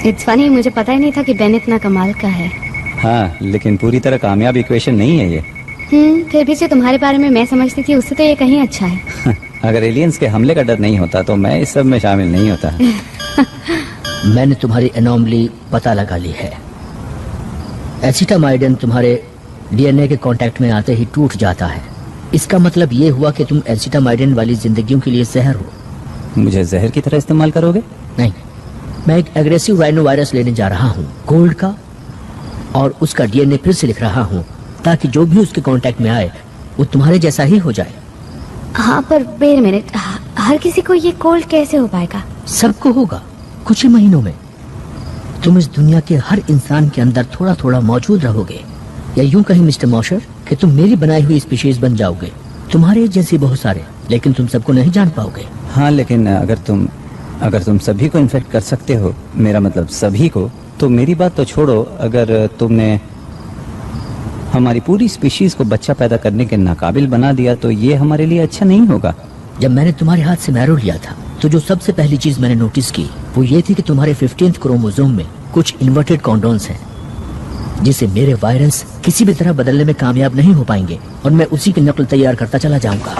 इट्स फनी, मुझे पता ही नहीं था कि बेन इतना कमाल का है। हाँ लेकिन पूरी तरह कामयाब इक्वेशन नहीं है ये। फिर भी जो तुम्हारे बारे में मैं समझती थी उससे तो ये कहीं अच्छा है। अगर एलियंस के हमले का डर नहीं होता तो मैं इस सब में शामिल नहीं होता। मैंने तुम्हारी एनॉमली पता लगा ली है। एसिटामाइडिन तुम्हारे डीएनए के कांटेक्ट में आते ही टूट जाता है। इसका मतलब ये हुआ कि तुम एसिटामाइडिन वाली जिंदगियों के लिए जहर हो। मुझे जहर की तरह इस्तेमाल करोगे? नहीं, मैं एक एग्रेसिव राइनो वायरस लेने जा रहा हूँ गोल्ड का, और उसका डीएनए फिर से लिख रहा हूँ ताकि जो भी उसके कांटेक्ट में आए वो तुम्हारे जैसा ही हो जाए। हाँ पर वेट अ मिनट, हर किसी को ये कोल्ड कैसे हो पाएगा? सबको होगा कुछ ही महीनों में। तुम इस दुनिया के हर इंसान के अंदर थोड़ा थोड़ा मौजूद रहोगे, या यूं कहीं मिस्टर मॉशर कि तुम मेरी बनाई हुई स्पीशीज बन जाओगे। तुम्हारे जैसे बहुत सारे, लेकिन तुम सबको नहीं जान पाओगे। हाँ लेकिन अगर तुम सभी को इन्फेक्ट कर सकते हो, मेरा मतलब सभी को, तो मेरी बात तो छोड़ो, अगर तुमने हमारी पूरी स्पीशीज को बच्चा पैदा करने के नाकाबिल बना दिया तो ये हमारे लिए अच्छा नहीं होगा। जब मैंने तुम्हारे हाथ से मैरो लिया था तो जो सबसे पहली चीज मैंने नोटिस की वो ये थी कि तुम्हारे 15th क्रोमोसोम में कुछ इन्वर्टेड कॉन्डोन्स हैं, जिसे मेरे वायरस किसी भी तरह बदलने में कामयाब नहीं हो पाएंगे, और मैं उसी की नकल तैयार करता चला जाऊंगा।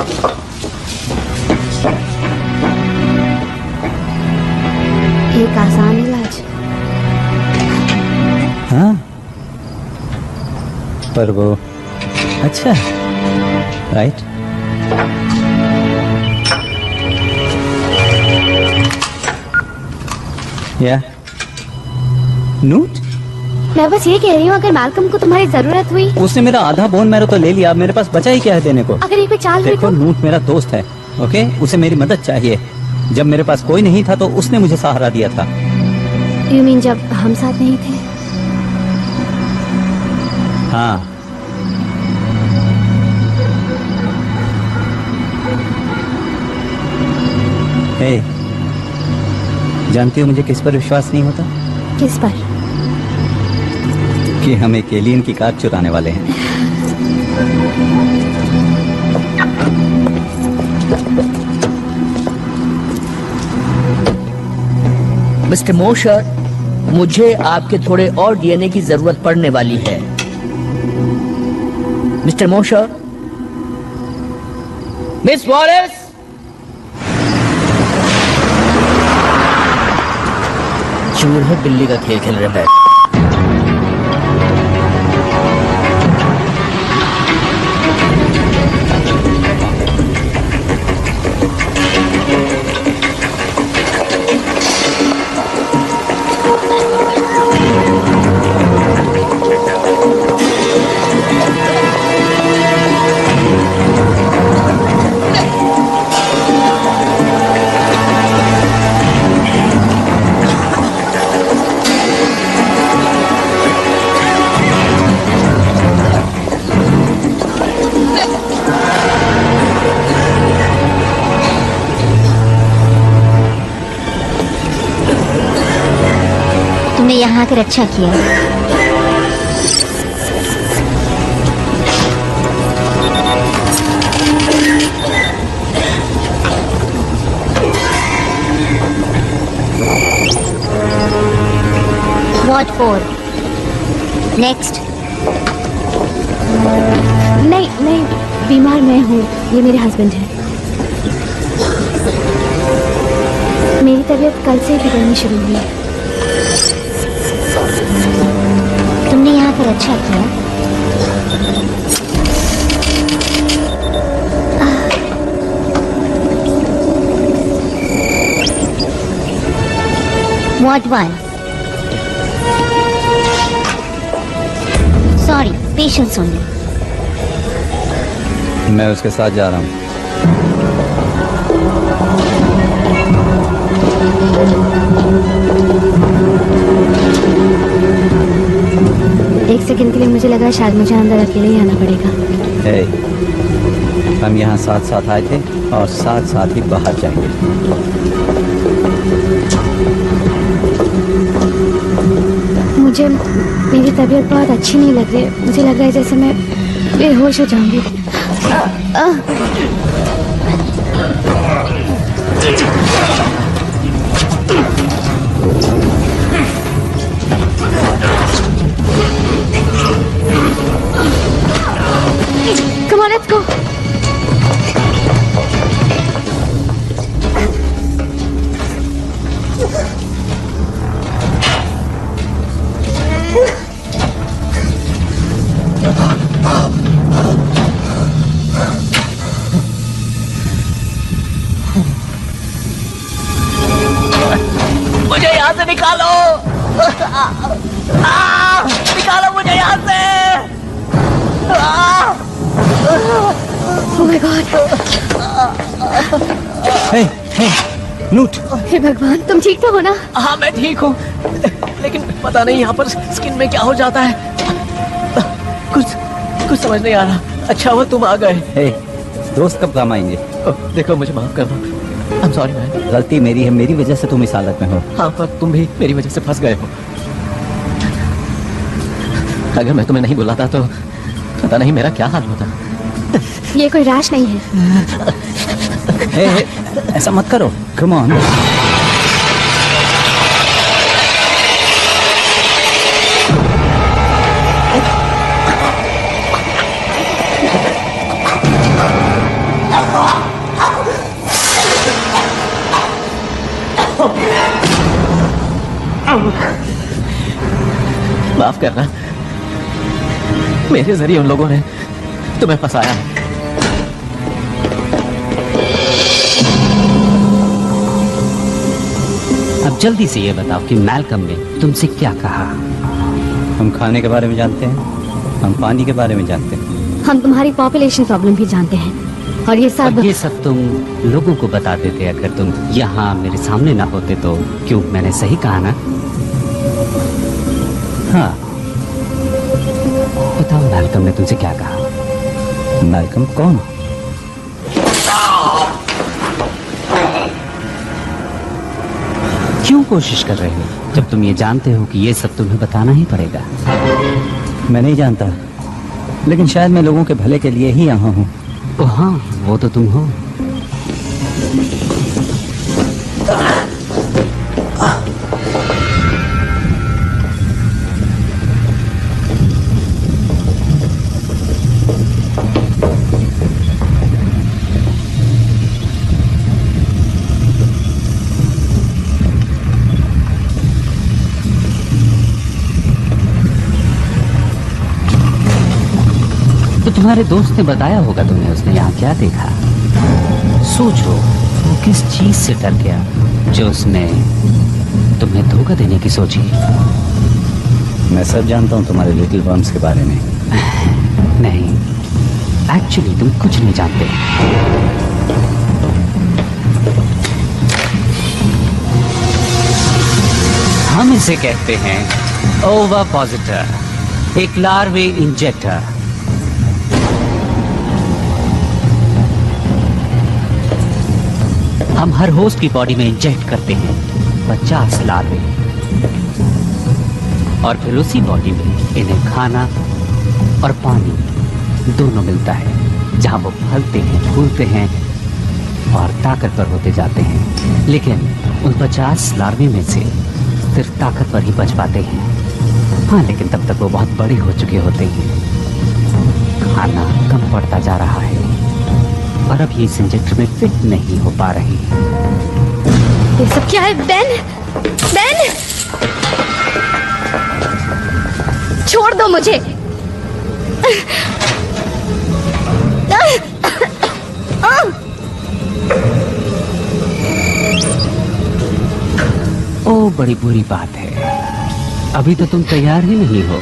एक आसान इलाज। हाँ पर वो अच्छा है, राइट? या नूट? मैं बस ये कह रही हूँ, अगर मैल्कम को तुम्हारी जरूरत हुई। उसने मेरा आधा बोन मैरो तो ले लिया, अब मेरे पास बचा ही क्या है देने को? अगर ये कोई चाल हुई देखो तो? नूट मेरा दोस्त है, ओके? उसे मेरी मदद चाहिए। जब मेरे पास कोई नहीं था तो उसने मुझे सहारा दिया था। You mean जब हम साथ नहीं थे? हाँ हे, जानती हो मुझे किस पर विश्वास नहीं होता? किस पर? कि हम एक एलियन की कार चुराने वाले हैं। मिस्टर मोशर, मुझे आपके थोड़े और डीएनए की जरूरत पड़ने वाली है। मिस्टर मोशर, मिस वॉलेस, चूहे बिल्ली का खेल खेल रहे हैं। तुमने यहाँ आकर अच्छा किया। What for? Next. नहीं, बीमार मैं हूँ, ये मेरे हस्बैंड है। मेरी तबीयत कल से बिगड़नी शुरू हुई है। तुमने यहाँ पर अच्छा किया। What one? Sorry, patience only. मैं उसके साथ जा रहा हूँ। एक सेकंड के लिए मुझे लगा शायद मुझे अंदर अकेले ही आना पड़ेगा। हम यहाँ साथ साथ आए थे और साथ साथ ही बाहर जाएंगे। मुझे मेरी तबीयत बहुत अच्छी नहीं लग रही है। मुझे लग रहा है जैसे मैं बेहोश हो जाऊंगी। Come on, let's go. मुझे यहाँ से निकालो। निकालो मुझे यहाँ से। Oh my God. हे, नूट। हे भगवान, तुम ठीक तो हो ना? हाँ मैं ठीक हूँ, लेकिन पता नहीं यहाँ पर स्किन में क्या हो जाता है। कुछ समझ नहीं आ रहा। अच्छा हुआ तुम आ गए। हे, दोस्त कब काम आएंगे? देखो मुझे माफ कर दो। I'm sorry man। गलती मेरी है, मेरी वजह से तुम इस हालत में हो। हाँ पर तुम भी मेरी वजह से फंस गए हो। अगर मैं तुम्हें नहीं बुलाता तो पता नहीं मेरा क्या हाल होता। ये कोई रैश नहीं है। हे, ऐसा मत करो। Come on. माफ करना, मेरे जरिए उन लोगों ने तुम्हें फंसाया है। अब जल्दी से ये बताओ कि मैल्कम ने तुमसे क्या कहा? हम खाने के बारे में जानते हैं, हम पानी के बारे में जानते हैं। हम तुम्हारी पॉपुलेशन प्रॉब्लम भी जानते हैं और ये सब तुम लोगों को बता देते। अगर तुम यहाँ मेरे सामने ना होते तो। क्यों, मैंने सही कहा ना? हाँ बताओ, मैल्कम ने तुमसे क्या कहा? मैल्कम कौन? क्यों कोशिश कर रहे हो जब तुम ये जानते हो कि ये सब तुम्हें बताना ही पड़ेगा? मैं नहीं जानता, लेकिन शायद मैं लोगों के भले के लिए ही यहाँ हूँ। हाँ वो तो तुम हो। तो तुम्हारे दोस्त ने बताया होगा तुम्हें, उसने यहाँ क्या देखा? सोचो वो किस चीज से डर गया जो उसने तुम्हें धोखा देने की सोची। मैं सब जानता हूँ तुम्हारे लिटिल वर्म्स के बारे में। नहीं, एक्चुअली तुम कुछ नहीं जानते। हम इसे कहते हैं ओविपोसिटर, एक लार्वे इंजेक्टर। हम हर होस्ट की बॉडी में इंजेक्ट करते हैं 50 लार्वे और फिर उसी बॉडी में इन्हें खाना और पानी दोनों मिलता है, जहां वो फलते हैं, फूलते हैं और ताकतवर होते जाते हैं। लेकिन उन 50 लार्वे में से सिर्फ ताकतवर ही बच पाते हैं। हाँ, लेकिन तब तक वो बहुत बड़े हो चुके होते हैं। खाना कम पड़ता जा रहा है और अब ये इस इंजेक्टर में फिट नहीं हो पा रही। ये सब क्या है? बेन, बेन, छोड़ दो मुझे। ओ बड़ी बुरी बात है। अभी तो तुम तैयार ही नहीं हो।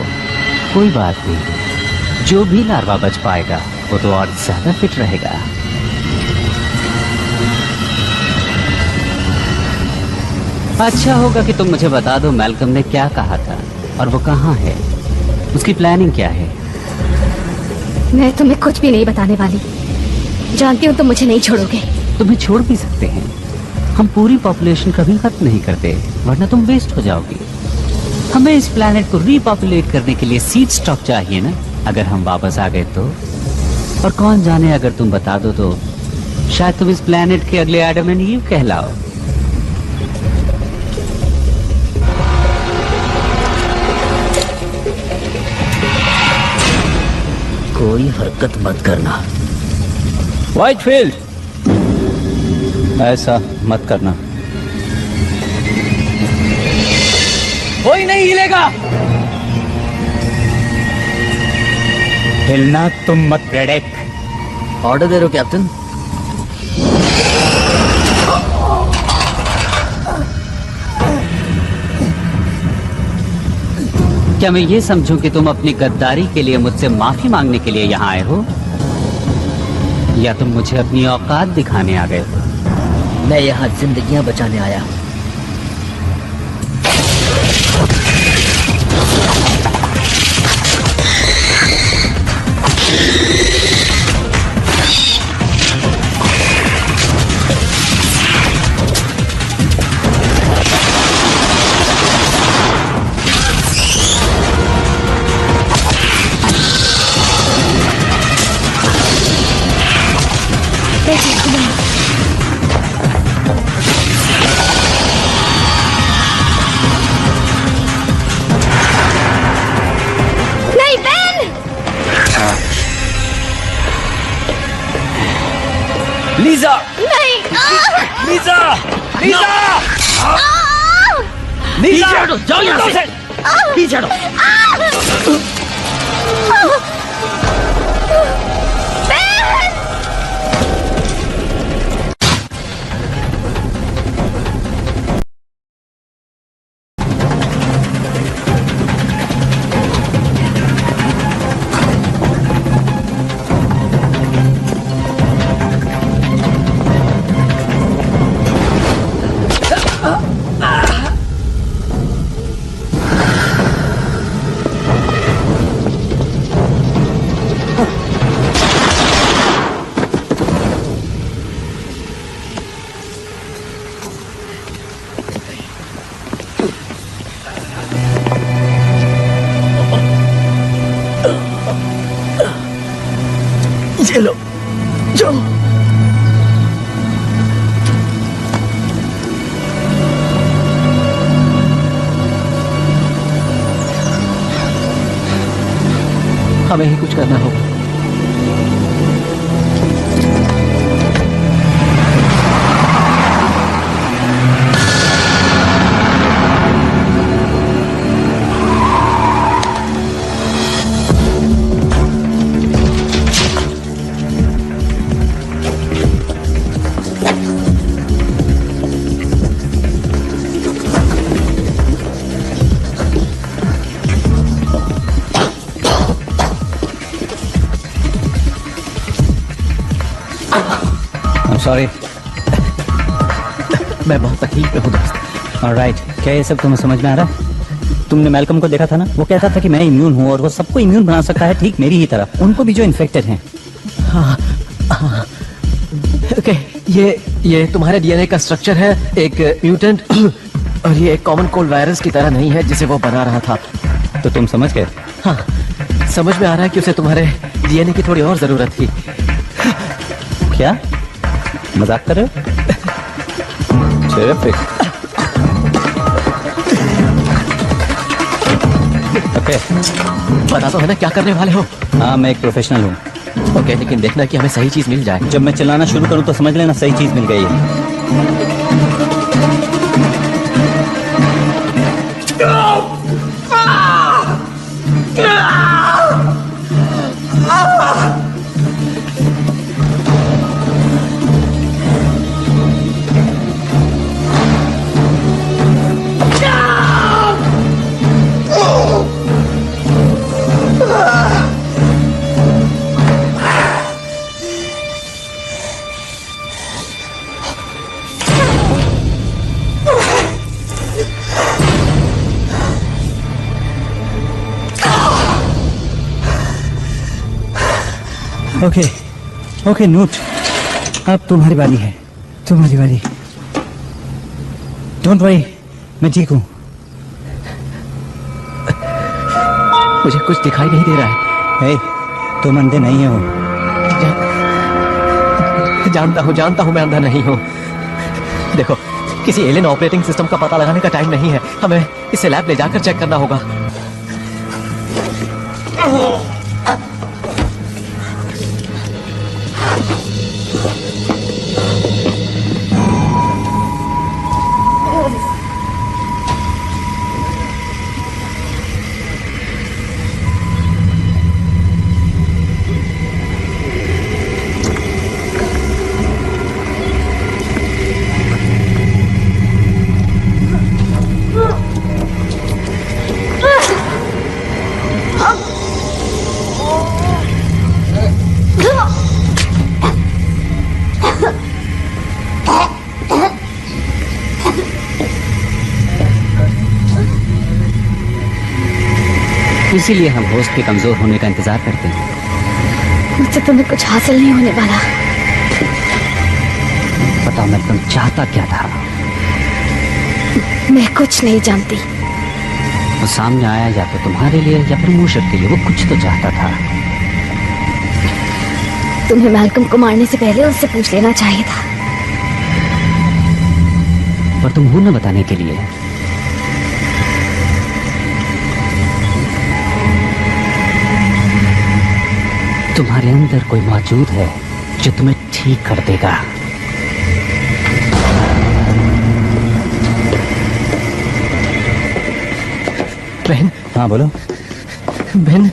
कोई बात नहीं, जो भी लार्वा बच पाएगा वो तो और ज्यादा फिट रहेगा। अच्छा होगा कि तुम मुझे बता दो मैल्कम ने क्या कहा था और वो कहाँ है, उसकी प्लानिंग क्या है। मैं तुम्हें कुछ भी नहीं बताने वाली। जानती हूँ तुम मुझे नहीं छोड़ोगे। तुम्हें छोड़ भी सकते हैं, हम पूरी पॉपुलेशन कभी खत्म नहीं करते, वरना तुम वेस्ट हो जाओगी। हमें इस प्लैनेट को रीपॉपुलेट करने के लिए सीड स्टॉक चाहिए ना। अगर हम वापस आ गए तो, और कौन जाने अगर तुम बता दो तो शायद तुम इस प्लैनेट के अगले एडम एंड ईव कहलाओ। कोई हरकत मत करना। व्हाइटफील्ड, ऐसा मत करना। कोई नहीं हिलेगा। हिलना तुम मत प्रेडेक। ऑर्डर दे रहे हो कैप्टन? क्या मैं ये समझूं कि तुम अपनी गद्दारी के लिए मुझसे माफी मांगने के लिए यहाँ आए हो, या तुम मुझे अपनी औकात दिखाने आ गए हो? मैं यहाँ जिंदगियां बचाने आया हूँ। लीजा! नहीं! लीजा! लीजा! लीजा! जाओ यहाँ से! पीछे हटो! चलो जाओ। हमें ही कुछ करना होगा। सॉरी, मैं बहुत तकलीफ में हूँ दोस्त। ऑलराइट, क्या ये सब तुम्हें समझ में आ रहा है? तुमने मैल्कम को देखा था ना, वो कहता था कि मैं इम्यून हूँ और वो सबको इम्यून बना सकता है, ठीक मेरी ही तरह, उनको भी जो इन्फेक्टेड हैं। हाँ, हाँ। ओके, ये तुम्हारे डीएनए का स्ट्रक्चर है, एक म्यूटेंट, और ये एक कॉमन कोल्ड वायरस की तरह नहीं है जिसे वो बना रहा था। तो तुम समझ गए? हाँ, समझ में आ रहा है कि उसे तुम्हारे डीएनए की थोड़ी और जरूरत थी। क्या मजाक कर रहे हो? Terrific. ओके, बता तो है ना क्या करने वाले हो? हाँ, मैं एक प्रोफेशनल हूँ। ओके, लेकिन देखना कि हमें सही चीज मिल जाए। जब मैं चिल्लाना शुरू करूँ तो समझ लेना सही चीज मिल गई है। ओके ओके नोट, अब तुम्हारी बारी है, तुम्हारी बारी। डोंट वरी, मैं ठीक हूँ। मुझे कुछ दिखाई नहीं दे रहा है। हे, तुम अंधे नहीं हो। जानता हूँ मैं अंधा नहीं हूँ। देखो, किसी एलियन ऑपरेटिंग सिस्टम का पता लगाने का टाइम नहीं है, हमें इसे लैब ले जाकर चेक करना होगा। इसीलिए हम होस्ट के कमजोर होने का इंतजार करते हैं। मुझसे तुम्हें कुछ हासिल नहीं होने वाला। बताओ मैं तुम चाहता क्या था? मैं कुछ नहीं जानती। वो सामने आया या तो तुम्हारे लिए या फिर मूशक के लिए, वो कुछ तो चाहता था। तुम्हें मैल्कम को मारने से पहले उससे पूछ लेना चाहिए था। पर तुम हो न बताने के लिए। तुम्हारे अंदर कोई मौजूद है जो तुम्हें ठीक कर देगा। बहन। हाँ बोलो। बहन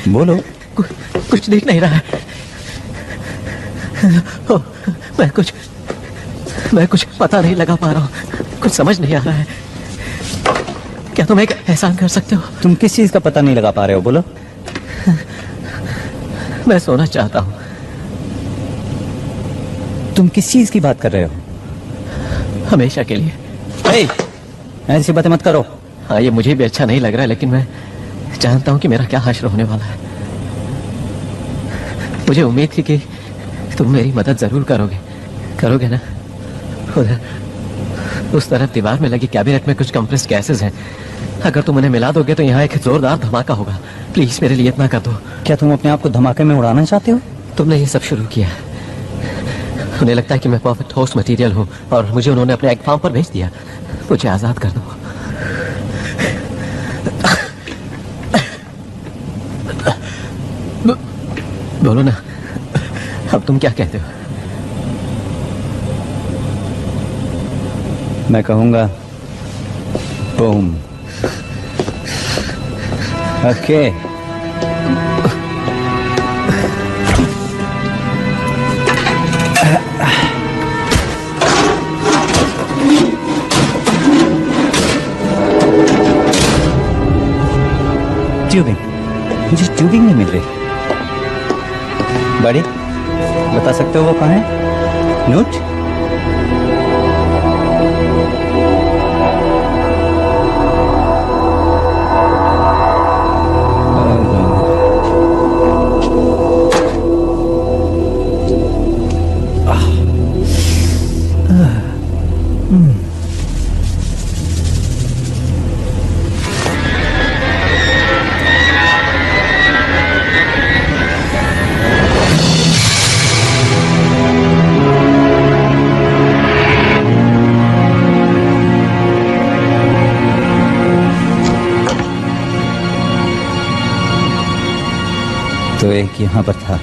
बोलो। कुछ दिख नहीं रहा है। मैं कुछ पता नहीं लगा पा रहा हूँ, कुछ समझ नहीं आ रहा है। क्या तुम एक एहसान कर सकते हो? तुम किस चीज का पता नहीं लगा पा रहे हो? बोलो। मैं सोना चाहता हूँ। तुम किस चीज की बात कर रहे हो? हमेशा के लिए। ऐसी बातें मत करो। हाँ, ये मुझे भी अच्छा नहीं लग रहा है, लेकिन मैं जानता हूँ कि मेरा क्या हश्र होने वाला है। मुझे उम्मीद थी कि तुम मेरी मदद जरूर करोगे ना? उधर उस तरफ दीवार में लगी कैबिनेट में कुछ कंप्रेस्ड गैसेस हैं। अगर तुम उन्हें मिला दोगे तो यहाँ एक जोरदार धमाका होगा। प्लीज मेरे लिए इतना कर दो। क्या तुम अपने आप को धमाके में उड़ाना चाहते हो? तुमने ये सब शुरू किया। उन्हें लगता है कि मैं परफेक्ट होस्ट मटेरियल हूँ और मुझे उन्होंने अपने एग फार्म पर भेज दिया। मुझे आजाद कर दो। बोलो ना, अब तुम क्या कहते हो? मैं कहूंगा बूम। ओके। ट्यूबिंग, मुझे ट्यूबिंग नहीं मिल रही। बड़ी बता सकते हो वो कहाँ है? नोट? तो एक यहाँ पर था।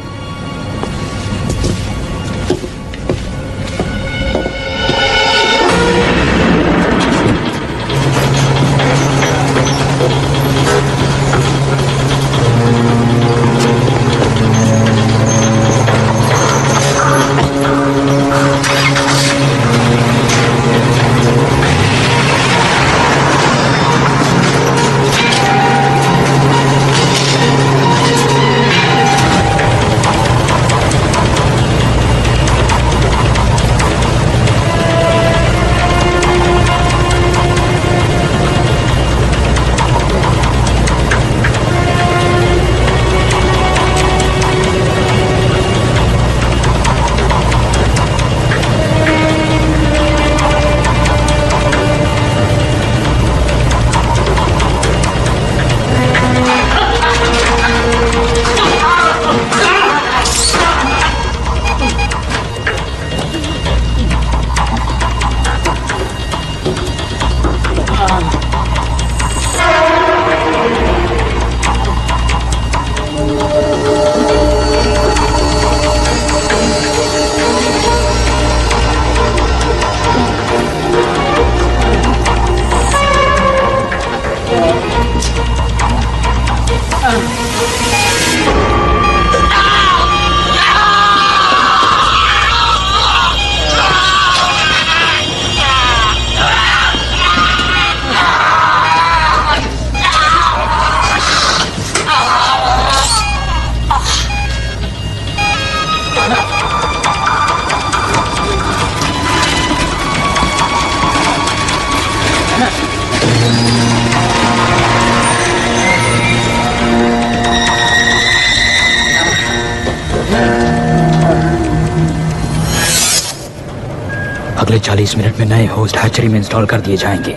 अगले 40 मिनट में नए होस्ट हैचरी में इंस्टॉल कर दिए जाएंगे।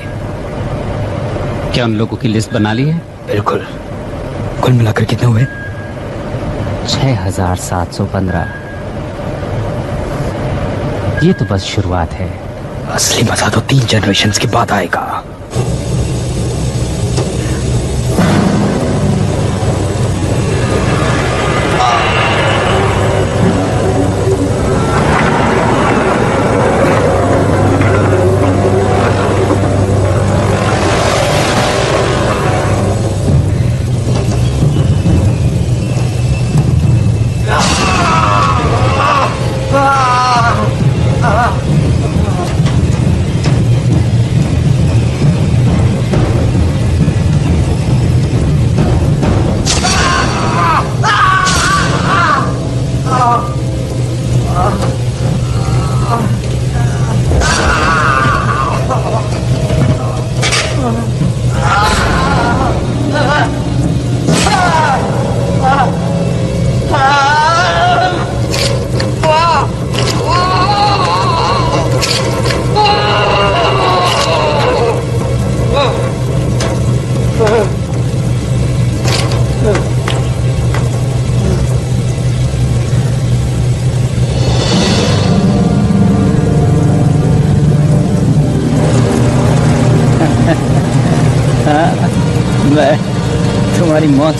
क्या उन लोगों की लिस्ट बना ली है? बिल्कुल। कुल मिलाकर कितने हुए? 6715। ये तो बस शुरुआत है। असली मजा तो 3 जनरेशंस के बाद आएगा। मैं तुम्हारी मौत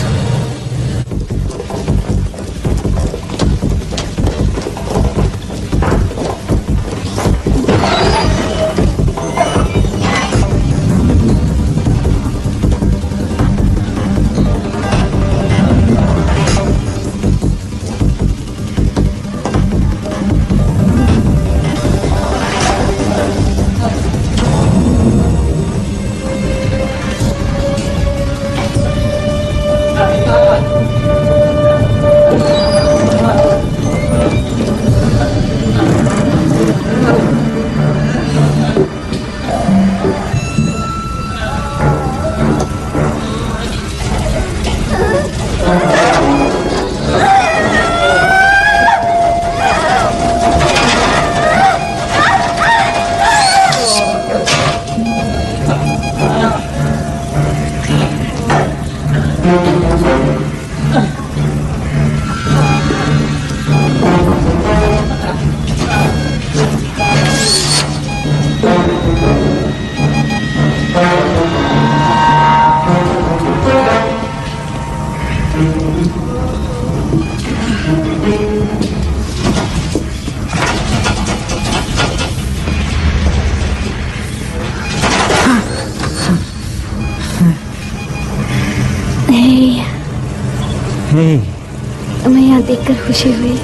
तुम्हें यहाँ देखकर खुशी हुई।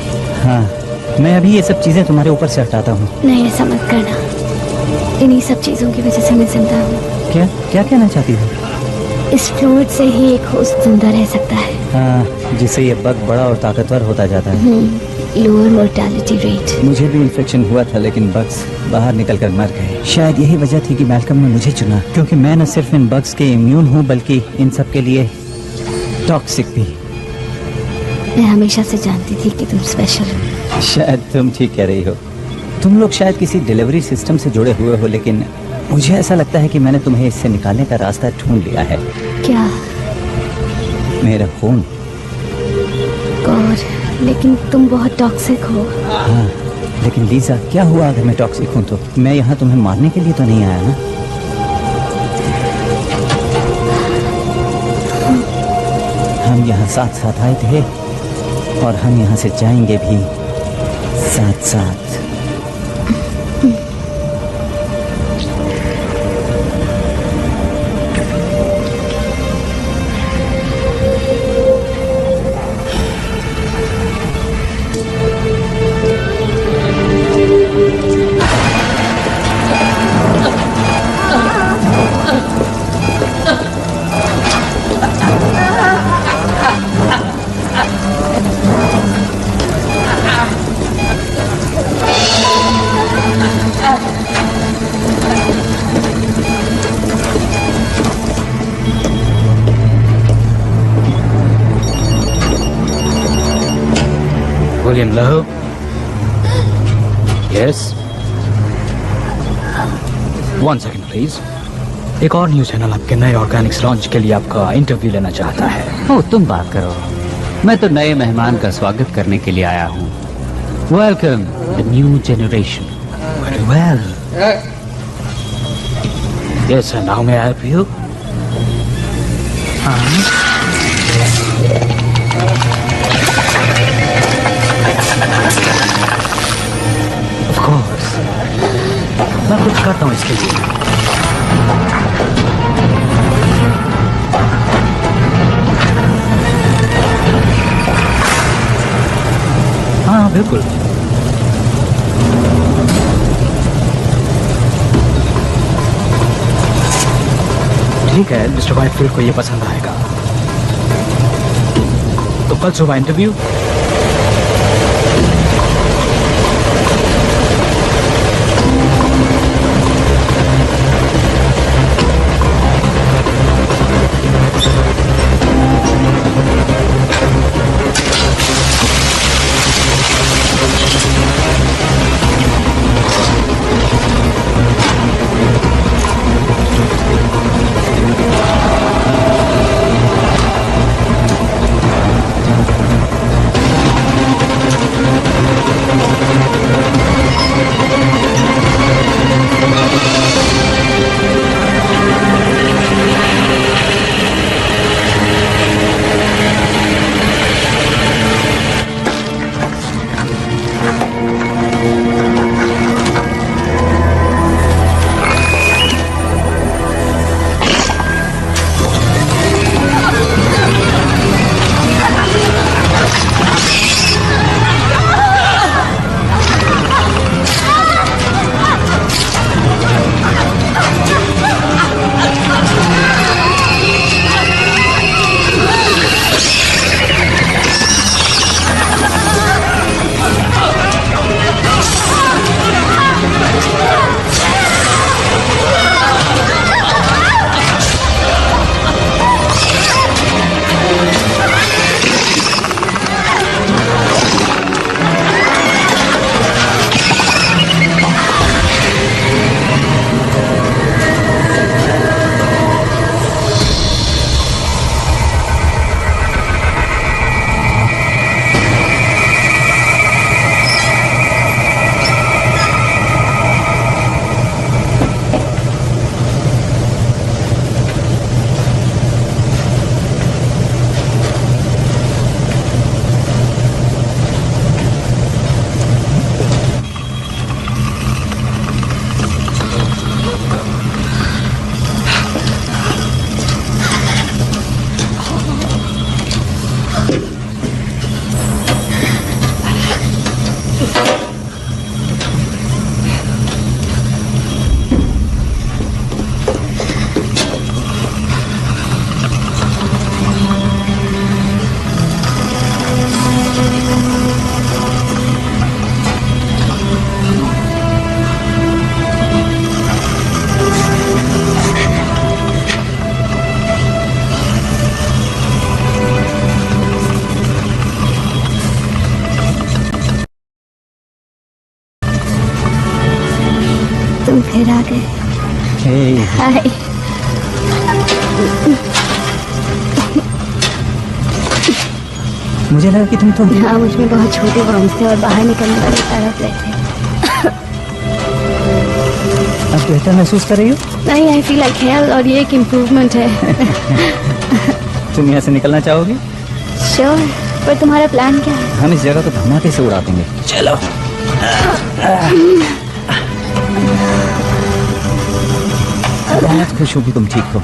हाँ, मैं अभी ये सब चीजें तुम्हारे ऊपर से हटाता हूँ। नहीं, ऐसा मत करना। इन्हीं सब चीजों की वजह से मैं जिंदा हूँ। क्या क्या कहना चाहती हो? इस फ्लूइड से ही एक होस्ट जिंदा रह सकता है। हाँ, जिससे ये बग बड़ा और ताकतवर होता जाता है। Lower mortality rate. मुझे भी इन्फेक्शन हुआ था, लेकिन बग्स बाहर निकलकर मर गए। शायद यही वजह थी कि मैल्कम ने मुझे चुना, क्योंकि मैं न सिर्फ इन बग्स के इम्यून हूँ बल्कि इन सब के लिए टॉक्सिक भी। मैं हमेशा से जानती थी कि तुम स्पेशल हो। शायद तुम ठीक कह रही हो। तुम लोग शायद किसी डिलीवरी सिस्टम से जुड़े हुए हो, लेकिन मुझे ऐसा लगता है कि मैंने तुम्हें इससे निकालने का रास्ता ढूंढ लिया है। क्या? मेरा खून। गॉड, लेकिन तुम बहुत टॉक्सिक हो। हाँ, लेकिन लीजा, क्या हुआ अगर मैं टॉक्सिक हूँ तो? मैं यहाँ तुम्हें मारने के लिए तो नहीं आया ना? हम यहाँ साथ साथ आए थे और हम यहाँ से जाएंगे भी साथ साथ। William Lowe? Yes? 1 second please. एक और न्यूज चैनल आपके नए ऑर्गेनिक्स लॉन्च के लिए आपका इंटरव्यू लेना चाहता है। ओ, तुम बात करो। मैं तो नए मेहमान का स्वागत करने के लिए आया हूँ। Welcome the new generation. Very well. Yes sir, now may I help you? Of course, मैं कुछ करता हूँ इसके लिए। हाँ बिल्कुल। ठीक है, मिस्टर वाइटफील्ड को ये पसंद आएगा। तो कल सुबह इंटरव्यू। तुम फिर आ गए। हाय। मुझे लगा कि तुम तो हाँ, मुझ में बहुत छोटे वर्म्स थे और बाहर निकलने वाले तरफ थे। अब बेहतर महसूस कर रही हो? नहीं, आई फील लाइक हेल और ये एक इम्प्रूवमेंट है। तुम यहाँ से निकलना चाहोगी? श्योर, पर तुम्हारा प्लान क्या है? हम इस जगह को धमाके से उड़ा देंगे। चलो। बहुत खुश हूँ कि तुम ठीक हो।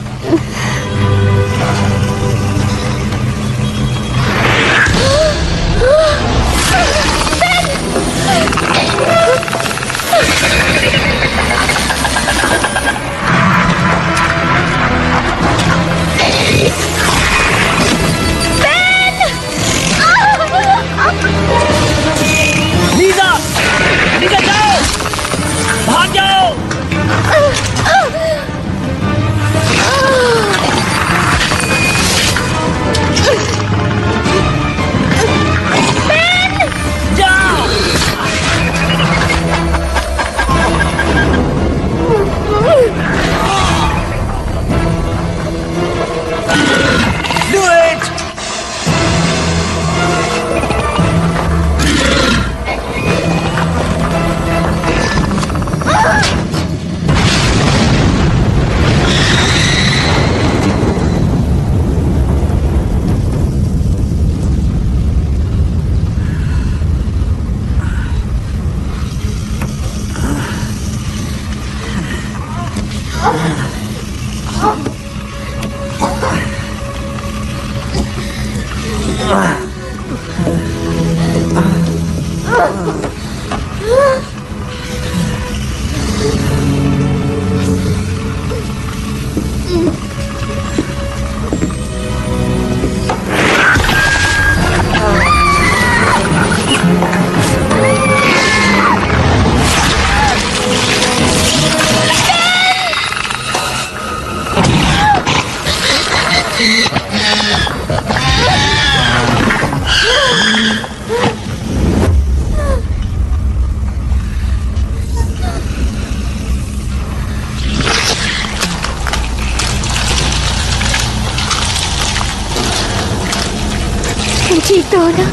ठीक तो हो ना?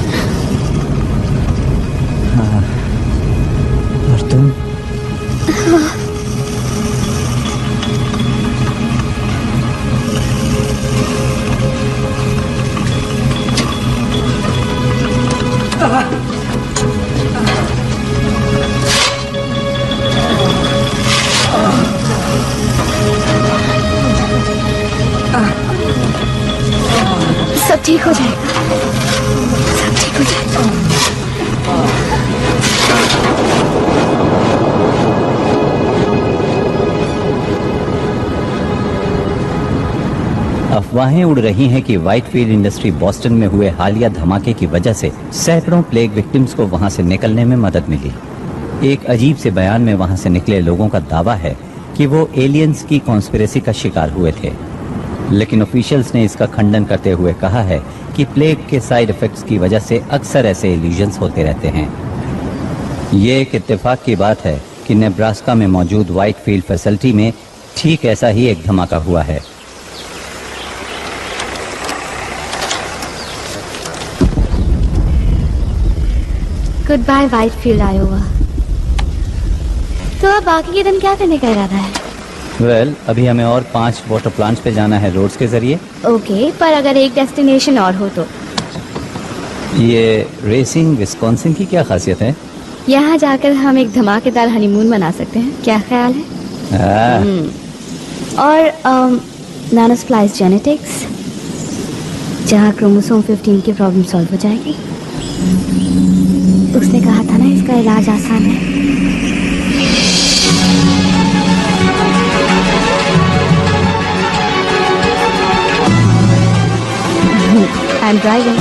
हाँ। और तुम? सब ठीक हो जाएगा, सब ठीक हो जाएगा। अफवाहें उड़ रही हैं कि व्हाइटफील्ड इंडस्ट्री बॉस्टन में हुए हालिया धमाके की वजह से सैकड़ों प्लेग विक्टिम्स को वहां से निकलने में मदद मिली। एक अजीब से बयान में वहां से निकले लोगों का दावा है कि वो एलियंस की कॉन्स्पिरेसी का शिकार हुए थे, लेकिन ऑफिशियल्स ने इसका खंडन करते हुए कहा है कि प्लेग के साइड इफेक्ट्स की वजह से अक्सर ऐसे इल्यूजन्स होते रहते हैं। ये एक इत्तेफाक की बात है कि नेब्रास्का में मौजूद व्हाइटफील्ड फैसिलिटी में ठीक ऐसा ही एक धमाका हुआ है। Goodbye Whitefield Iowa. तो अब बाकी के दिन क्या करने का इरादा है? वेल, अभी हमें और 5 वाटर प्लांट्स पे जाना है रोड्स के जरिए। ओके, पर अगर एक डेस्टिनेशन और हो तो? ये रेसिंग विस्कॉन्सिन की क्या खासियत है? यहाँ जाकर हम एक धमाकेदार हनीमून मना सकते हैं, क्या ख्याल है? और नानोस्प्लाइस जेनेटिक्स, जहाँ क्रोमोसोम 15 की प्रॉब्लम सॉल्व हो जाएगी। उसने कहा था ना इसका इलाज आसान है। I'm driving.